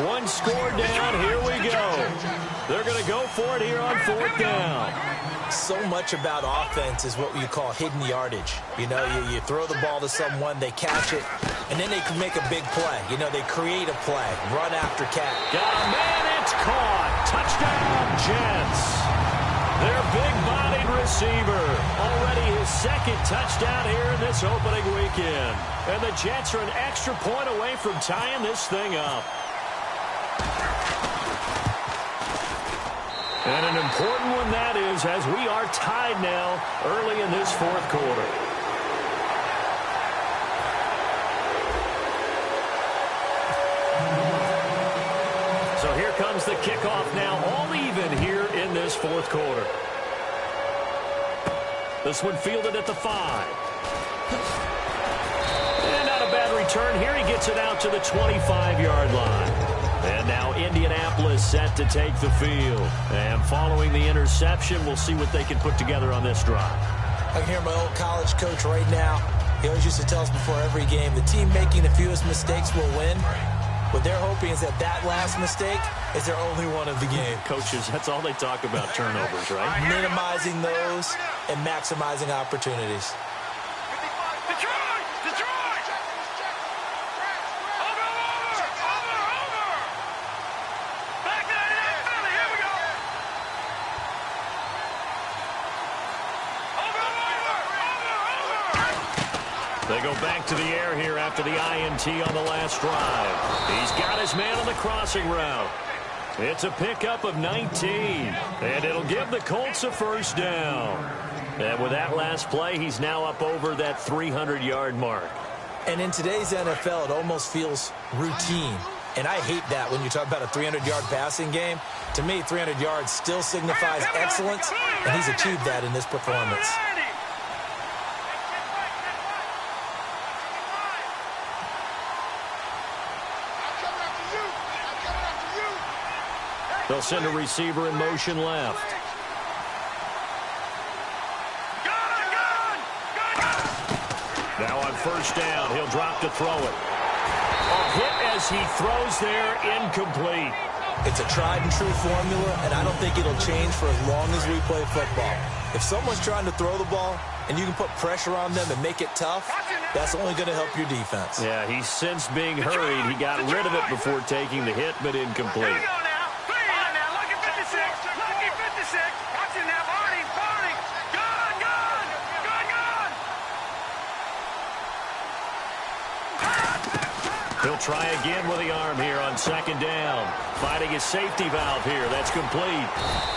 1 score down. Here we go. They're going to go for it here on 4th down. So much about offense is what you call hidden yardage. You know, you throw the ball to someone, they catch it, and then they can make a big play. You know, they create a play, run after catch. Got a man, it's caught. Touchdown, Jets. Their big-bodied receiver. Already his 2nd touchdown here in this opening weekend. And the Jets are an extra point away from tying this thing up. And an important one that is, as we are tied now early in this 4th quarter. So here comes the kickoff now, all even here in this 4th quarter. This one fielded at the 5. And not a bad return here. He gets it out to the 25-yard line. And now Indianapolis set to take the field. And following the interception, we'll see what they can put together on this drive. I can hear my old college coach right now. He always used to tell us before every game, the team making the fewest mistakes will win. What they're hoping is that last mistake is their only one of the game. Coaches, that's all they talk about, turnovers, right? Minimizing those and maximizing opportunities. They go back to the air here after the INT on the last drive. He's got his man on the crossing route. It's a pickup of 19, and it'll give the Colts a 1st down. And with that last play, he's now up over that 300-yard mark. And in today's NFL, it almost feels routine. And I hate that when you talk about a 300-yard passing game. To me, 300 yards still signifies excellence, and he's achieved that in this performance. They'll send a receiver in motion left. Now on first down, he'll drop to throw it. A hit as he throws there, incomplete. It's a tried-and-true formula, and I don't think it'll change for as long as we play football. If someone's trying to throw the ball and you can put pressure on them and make it tough, that's only going to help your defense. Yeah, he sensed being hurried. He got rid of it before taking the hit, but incomplete. He'll try again with the arm here on second down. Finding his safety valve here. That's complete.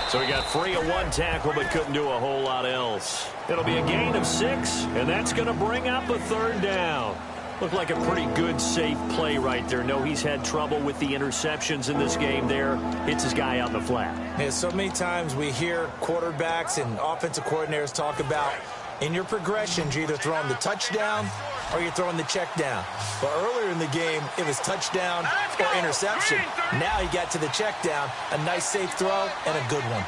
So he got free of one tackle but couldn't do a whole lot else. It'll be a gain of 6, and that's going to bring up a third down. Looked like a pretty good, safe play right there. No, he's had trouble with the interceptions in this game there. Hits his guy out in the flat. Yeah, so many times we hear quarterbacks and offensive coordinators talk about in your progressions, you're either throwing the touchdown or you're throwing the check down. But earlier in the game, it was touchdown or interception. Now he got to the check down, a nice safe throw, and a good one.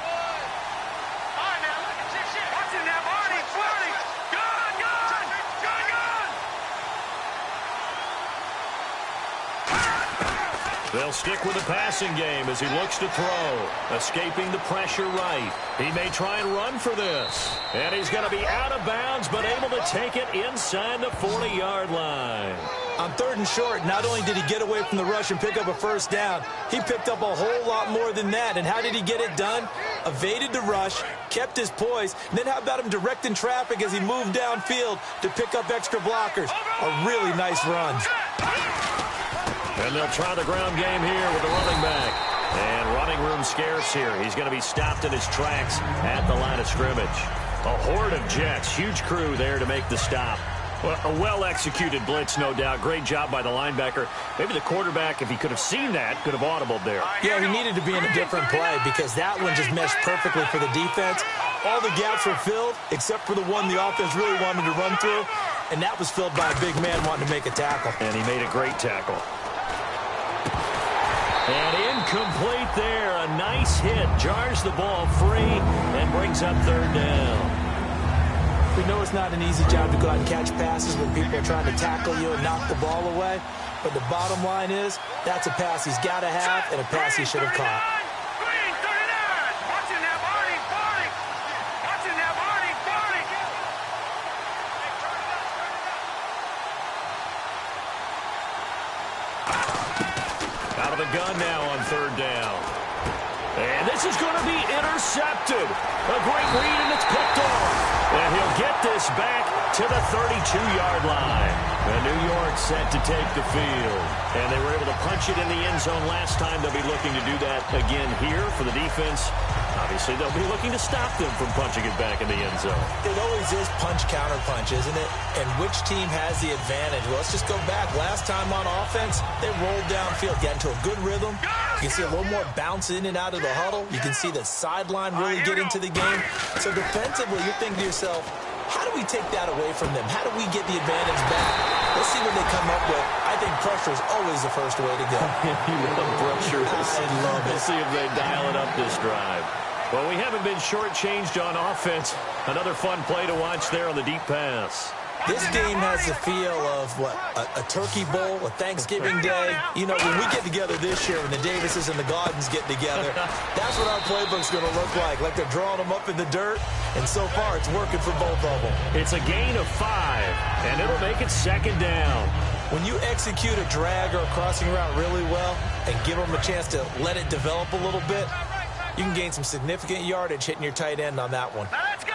They'll stick with the passing game as he looks to throw. Escaping the pressure right. He may try and run for this. And he's going to be out of bounds, but able to take it inside the 40-yard line. On third and short, not only did he get away from the rush and pick up a first down, he picked up a whole lot more than that. And how did he get it done? Evaded the rush, kept his poise, and then how about him directing traffic as he moved downfield to pick up extra blockers? A really nice run. And they'll try the ground game here with the running back. And running room scarce here. He's going to be stopped in his tracks at the line of scrimmage. A horde of Jets. Huge crew there to make the stop. Well, a well-executed blitz, no doubt. Great job by the linebacker. Maybe the quarterback, if he could have seen that, could have audibled there. Yeah, he needed to be in a different play because that one just meshed perfectly for the defense. All the gaps were filled except for the one the offense really wanted to run through, and that was filled by a big man wanting to make a tackle. And he made a great tackle. And incomplete there. A nice hit. Jars the ball free and brings up third down. We know it's not an easy job to go out and catch passes when people are trying to tackle you and knock the ball away. But the bottom line is that's a pass he's got to have and a pass he should have caught. Out of the gun now on third down. And this is going to be intercepted. A great read, and it's picked off. And he'll get this back to the 32-yard line. And New York set to take the field. And they were able to punch it in the end zone last time. They'll be looking to do that again here for the defense. Obviously, they'll be looking to stop them from punching it back in the end zone. It always is punch-counter-punch, isn't it? And which team has the advantage? Well, let's just go back. Last time on offense, they rolled downfield, got into a good rhythm. You can see a little more bounce in and out of the huddle. You can see the sideline really get into the game. So defensively, you're thinking to yourself, how do we take that away from them? How do we get the advantage back? Let's see what they come up with. I think pressure is always the first way to go. You love pressure. I love it. We'll see if they dial it up this drive. Well, we haven't been shortchanged on offense. Another fun play to watch there on the deep pass. This game has the feel of, what, a turkey bowl, a Thanksgiving day. You know, when we get together this year, when the Davises and the Gaudens get together, that's what our playbook's going to look like they're drawing them up in the dirt, and so far it's working for both of them. It's a gain of 5, and it'll make it second down. When you execute a drag or a crossing route really well and give them a chance to let it develop a little bit, you can gain some significant yardage hitting your tight end on that one. Now let's go.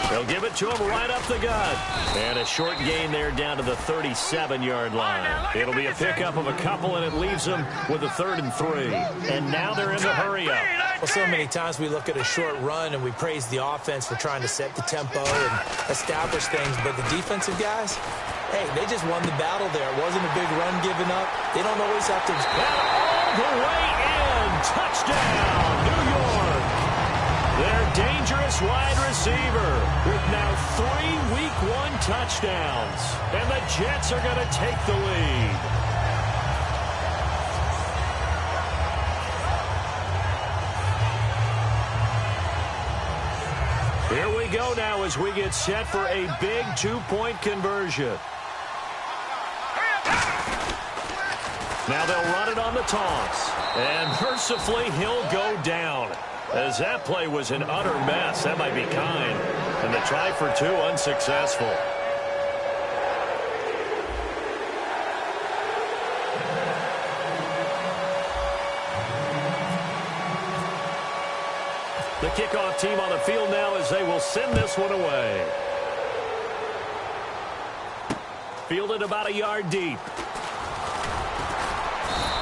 They'll give it to him right up the gut. And a short gain there down to the 37-yard line. It'll be a pickup of a couple, and it leaves them with a 3rd and 3. And now they're in the hurry-up. Well, so many times we look at a short run and we praise the offense for trying to set the tempo and establish things, but the defensive guys, hey, they just won the battle there. It wasn't a big run given up. They don't always have to. And all the way in. Touchdown, New York. Their dangerous wide receiver with now 3 Week 1 touchdowns. And the Jets are going to take the lead. Here we go now as we get set for a big 2-point conversion. Now they'll run it on the toss. And mercifully, he'll go down. As that play was an utter mess. That might be kind. And the try for 2 unsuccessful. The kickoff team on the field now as they will send this one away. Fielded about a yard deep.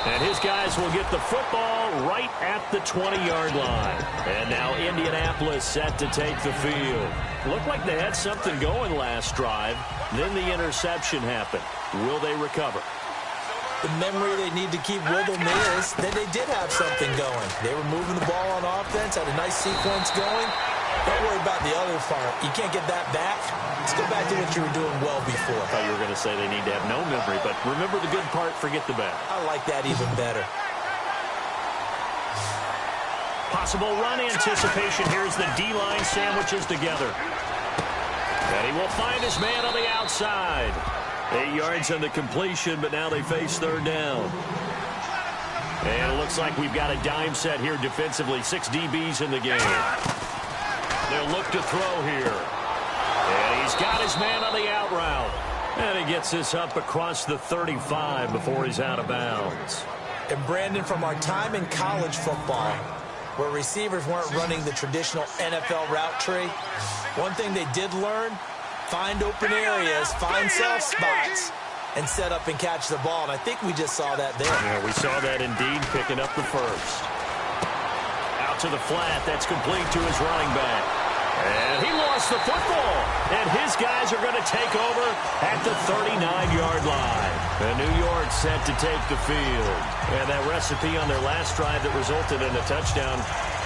And his guys will get the football right at the 20-yard line. And now Indianapolis set to take the field. Looked like they had something going last drive. Then the interception happened. Will they recover? The memory they need to keep with them is that they did have something going. They were moving the ball on offense, had a nice sequence going. Don't worry about the other part. You can't get that back. Let's go back to what you were doing well before. I thought you were going to say they need to have no memory, but remember the good part, forget the bad. I like that even better. Possible run anticipation. Here's the D-line sandwiches together. And he will find his man on the outside. 8 yards on the completion, but now they face 3rd down. And it looks like we've got a dime set here defensively. 6 DBs in the game. They'll look to throw here. And he's got his man on the out route. And he gets this up across the 35 before he's out of bounds. And Brandon, from our time in college football, where receivers weren't running the traditional NFL route tree, one thing they did learn, find open areas, find soft spots, and set up and catch the ball. And I think we just saw that there. Yeah, we saw that indeed, picking up the first. Out to the flat. That's complete to his running back. And he lost the football. And his guys are going to take over at the 39-yard line. And New York set to take the field. And that recipe on their last drive that resulted in a touchdown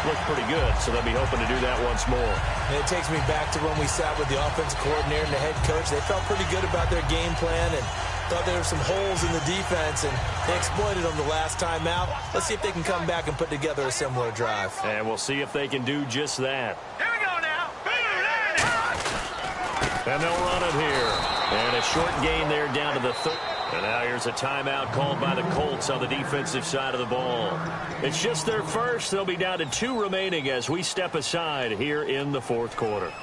looked pretty good, so they'll be hoping to do that once more. And it takes me back to when we sat with the offensive coordinator and the head coach. They felt pretty good about their game plan and thought there were some holes in the defense, and they exploited them the last time out. Let's see if they can come back and put together a similar drive. And we'll see if they can do just that. Here we go now. And they'll run it here. And a short gain there down to the 30. And now here's a timeout called by the Colts on the defensive side of the ball. It's just their first. They'll be down to 2 remaining as we step aside here in the 4th quarter.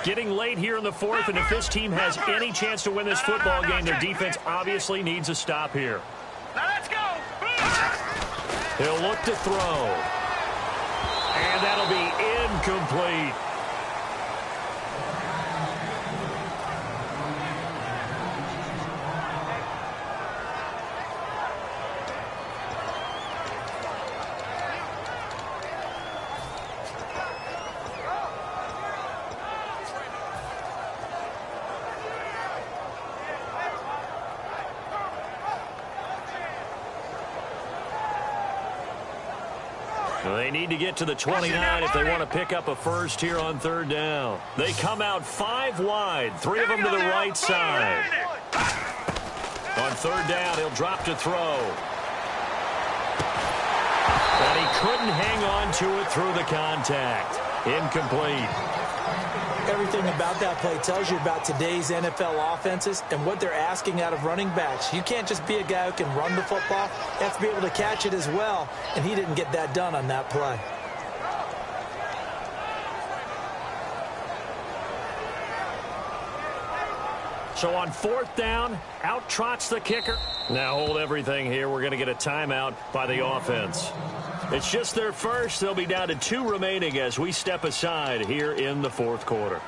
Getting late here in the 4th, and if this team has any chance to win this football game, their defense obviously needs a stop here. Now let's go. He'll look to throw. And that'll be incomplete. They need to get to the 29 if they want to pick up a first here on 3rd down. They come out 5 wide, 3 of them to the right side. On 3rd down, he'll drop to throw. And he couldn't hang on to it through the contact. Incomplete. Everything about that play tells you about today's NFL offenses and what they're asking out of running backs. You can't just be a guy who can run the football. You have to be able to catch it as well, and he didn't get that done on that play. So on 4th down, out trots the kicker. Now hold everything here. We're going to get a timeout by the offense. It's just their first. They'll be down to 2 remaining as we step aside here in the 4th quarter.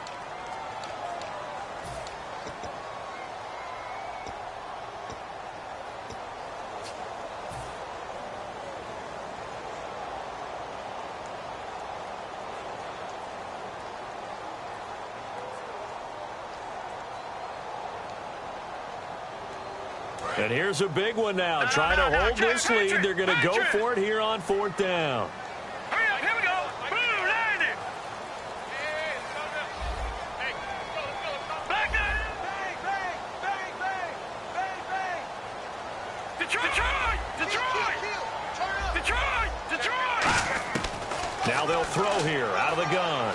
And here's a big one now. Trying to hold this lead. They're going to go for it here on 4th down. Hurry up, here we go. Blue, land it. Back it. Bang, bang, bang, bang, bang, bang. Detroit, Detroit, Detroit, Detroit, Detroit. Now they'll throw here out of the gun.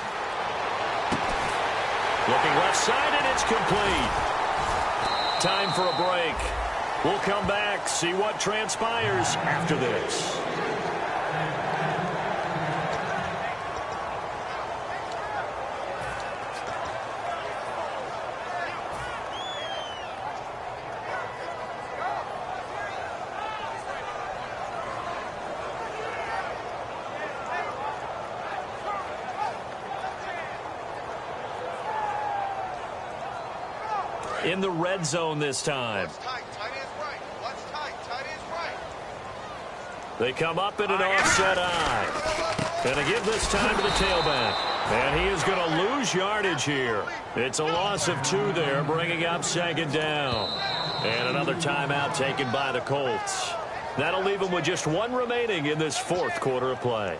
Looking left side, and it's complete. Time for a break. We'll come back, see what transpires after this. In the red zone this time. They come up in an offset eye. Going to give this time to the tailback. And he is going to lose yardage here. It's a loss of 2 there, bringing up 2nd down. And another timeout taken by the Colts. That'll leave them with just 1 remaining in this 4th quarter of play.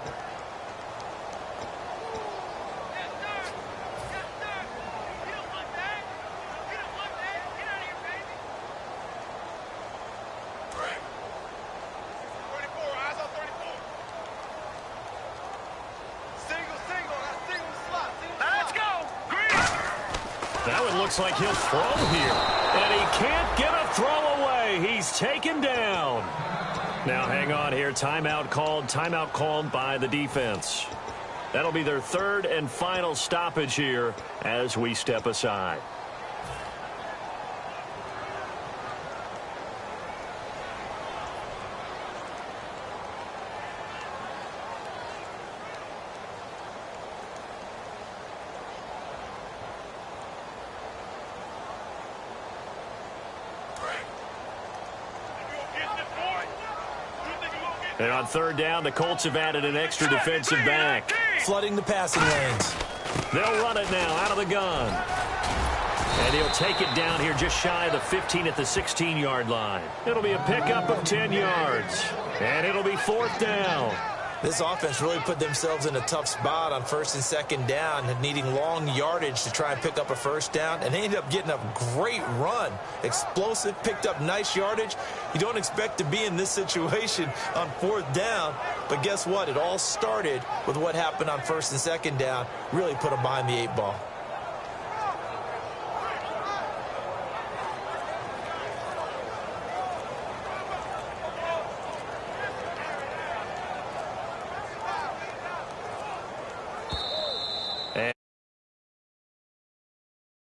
Looks like he'll throw here. And he can't get a throw away. He's taken down. Now hang on here. Timeout called by the defense. That'll be their 3rd and final stoppage here as we step aside. And on 3rd down, the Colts have added an extra defensive back. Flooding the passing lanes. They'll run it now out of the gun. And he'll take it down here just shy of the 15 at the 16-yard line. It'll be a pickup of 10 yards. And it'll be 4th down. This offense really put themselves in a tough spot on 1st and 2nd down, needing long yardage to try and pick up a 1st down, and they ended up getting a great run. Explosive, picked up nice yardage. You don't expect to be in this situation on 4th down, but guess what? It all started with what happened on 1st and 2nd down. Really put them behind the 8 ball.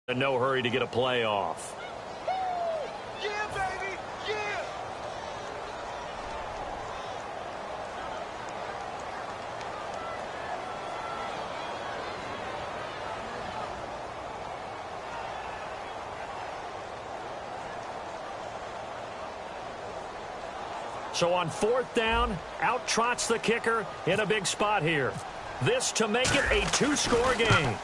In no hurry to get a play off. Yeah, baby, yeah. So on 4th down, out trots the kicker in a big spot here. This to make it a 2-score game.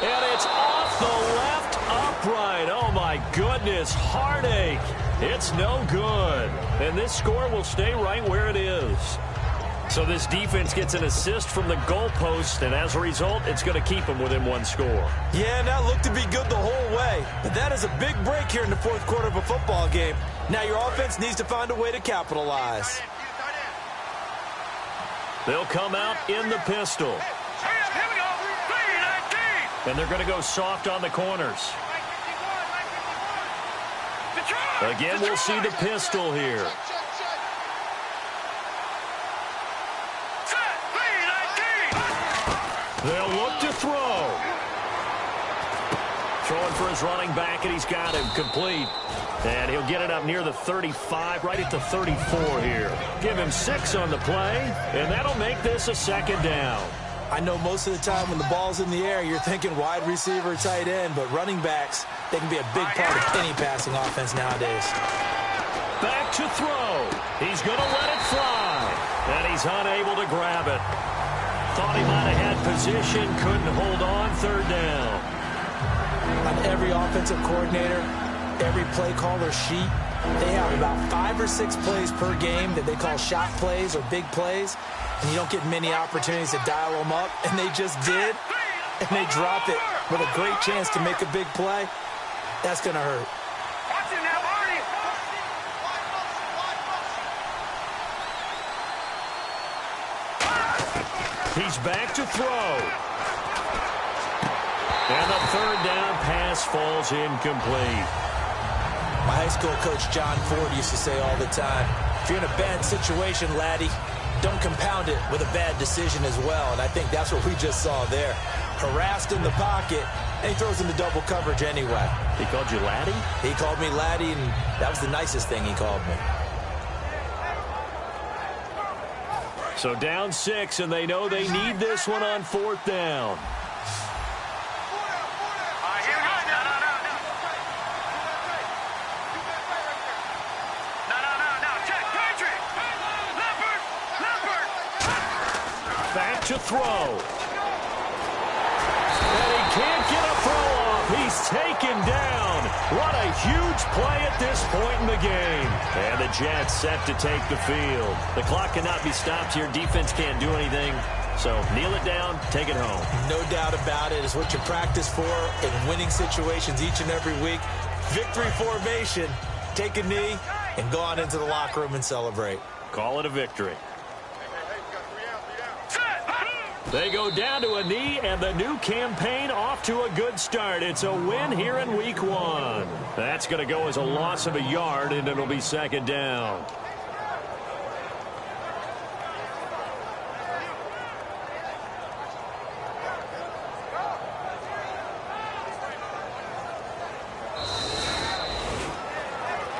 And it's off the left upright. Oh, my goodness. Heartache. It's no good. And this score will stay right where it is. So this defense gets an assist from the goalpost, and as a result, it's going to keep them within 1 score. Yeah, and that looked to be good the whole way. But that is a big break here in the 4th quarter of a football game. Now your offense needs to find a way to capitalize. They'll come out in the pistol. Here we go. And they're going to go soft on the corners. Again, we'll see the pistol here. They'll look to throw. Throwing for his running back, and he's got him complete. And he'll get it up near the 35, right at the 34 here. Give him 6 on the play, and that'll make this a 2nd down. I know most of the time when the ball's in the air, you're thinking wide receiver, tight end, but running backs, they can be a big part of any passing offense nowadays. Back to throw. He's going to let it fly, and he's unable to grab it. Thought he might have had position, couldn't hold on. 3rd down. On every offensive coordinator, every play caller sheet, they have about 5 or 6 plays per game that they call shot plays or big plays, and you don't get many opportunities to dial them up, and they just did, and they drop it with a great chance to make a big play. That's going to hurt. Watch it now, Marty. He's back to throw. And the third down pass falls incomplete. My high school coach, John Ford, used to say all the time, if you're in a bad situation, laddie, don't compound it with a bad decision as well. And I think that's what we just saw there. Harassed in the pocket, and he throws into double coverage anyway. He called you laddie? He called me laddie, and that was the nicest thing he called me. So down 6, and they know they need this one on 4th down. Here we go. No. Check. Patrick. Leopard. Back to throw. And he can't get a throw off. He's taken down. What a huge play at this point in the game. And the Jets set to take the field. The clock cannot be stopped here. Defense can't do anything. So kneel it down, take it home. No doubt about it. It's what you practice for in winning situations each and every week. Victory formation. Take a knee and go on into the locker room and celebrate. Call it a victory. They go down to a knee, and the new campaign off to a good start. It's a win here in week 1. That's going to go as a loss of a yard, and it'll be 2nd down.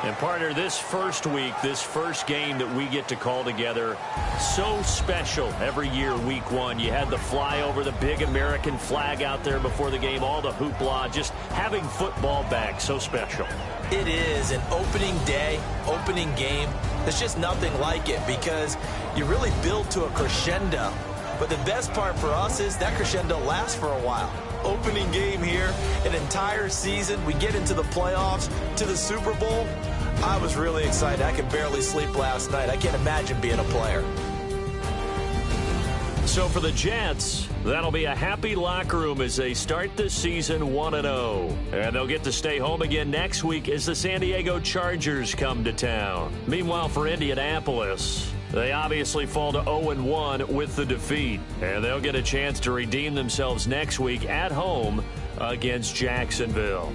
And partner, this first week, this first game that we get to call together, so special every year, week 1. You had the flyover, the big American flag out there before the game, all the hoopla, just having football back, so special. It is an opening day, opening game. There's just nothing like it because you really build to a crescendo. But the best part for us is that crescendo lasts for a while. Opening game here, an entire season. We get into the playoffs, to the Super Bowl. I was really excited. I could barely sleep last night. I can't imagine being a player. So for the Jets, that'll be a happy locker room as they start this season 1-0. And they'll get to stay home again next week as the San Diego Chargers come to town. Meanwhile, for Indianapolis, they obviously fall to 0-1 with the defeat. And they'll get a chance to redeem themselves next week at home against Jacksonville.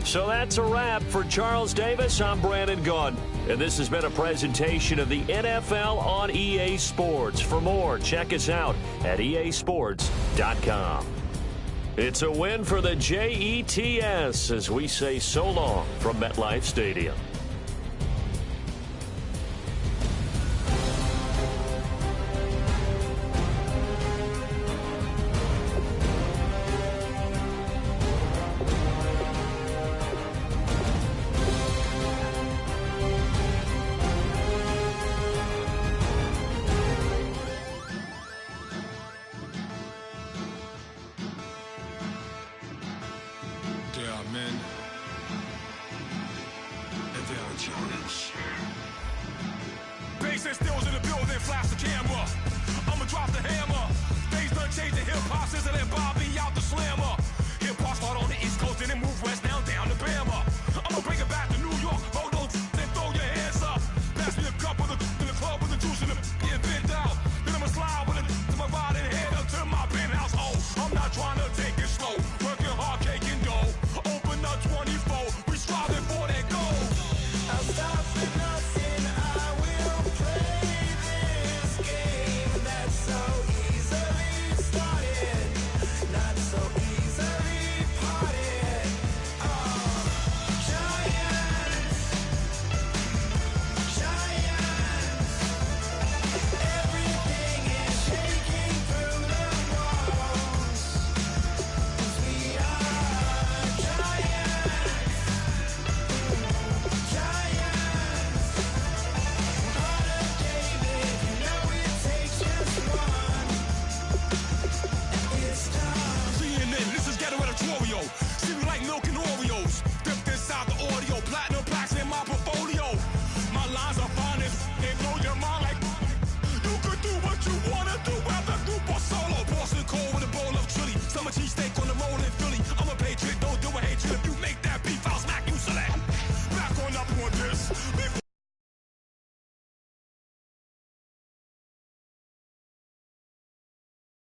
So that's a wrap. For Charles Davis, I'm Brandon Gaudin. And this has been a presentation of the NFL on EA Sports. For more, check us out at easports.com. It's a win for the Jets as we say so long from MetLife Stadium. Stills in the building, flash the camera. I'ma drop the hammer. Things done changing, hip hop, sizzling, Bob.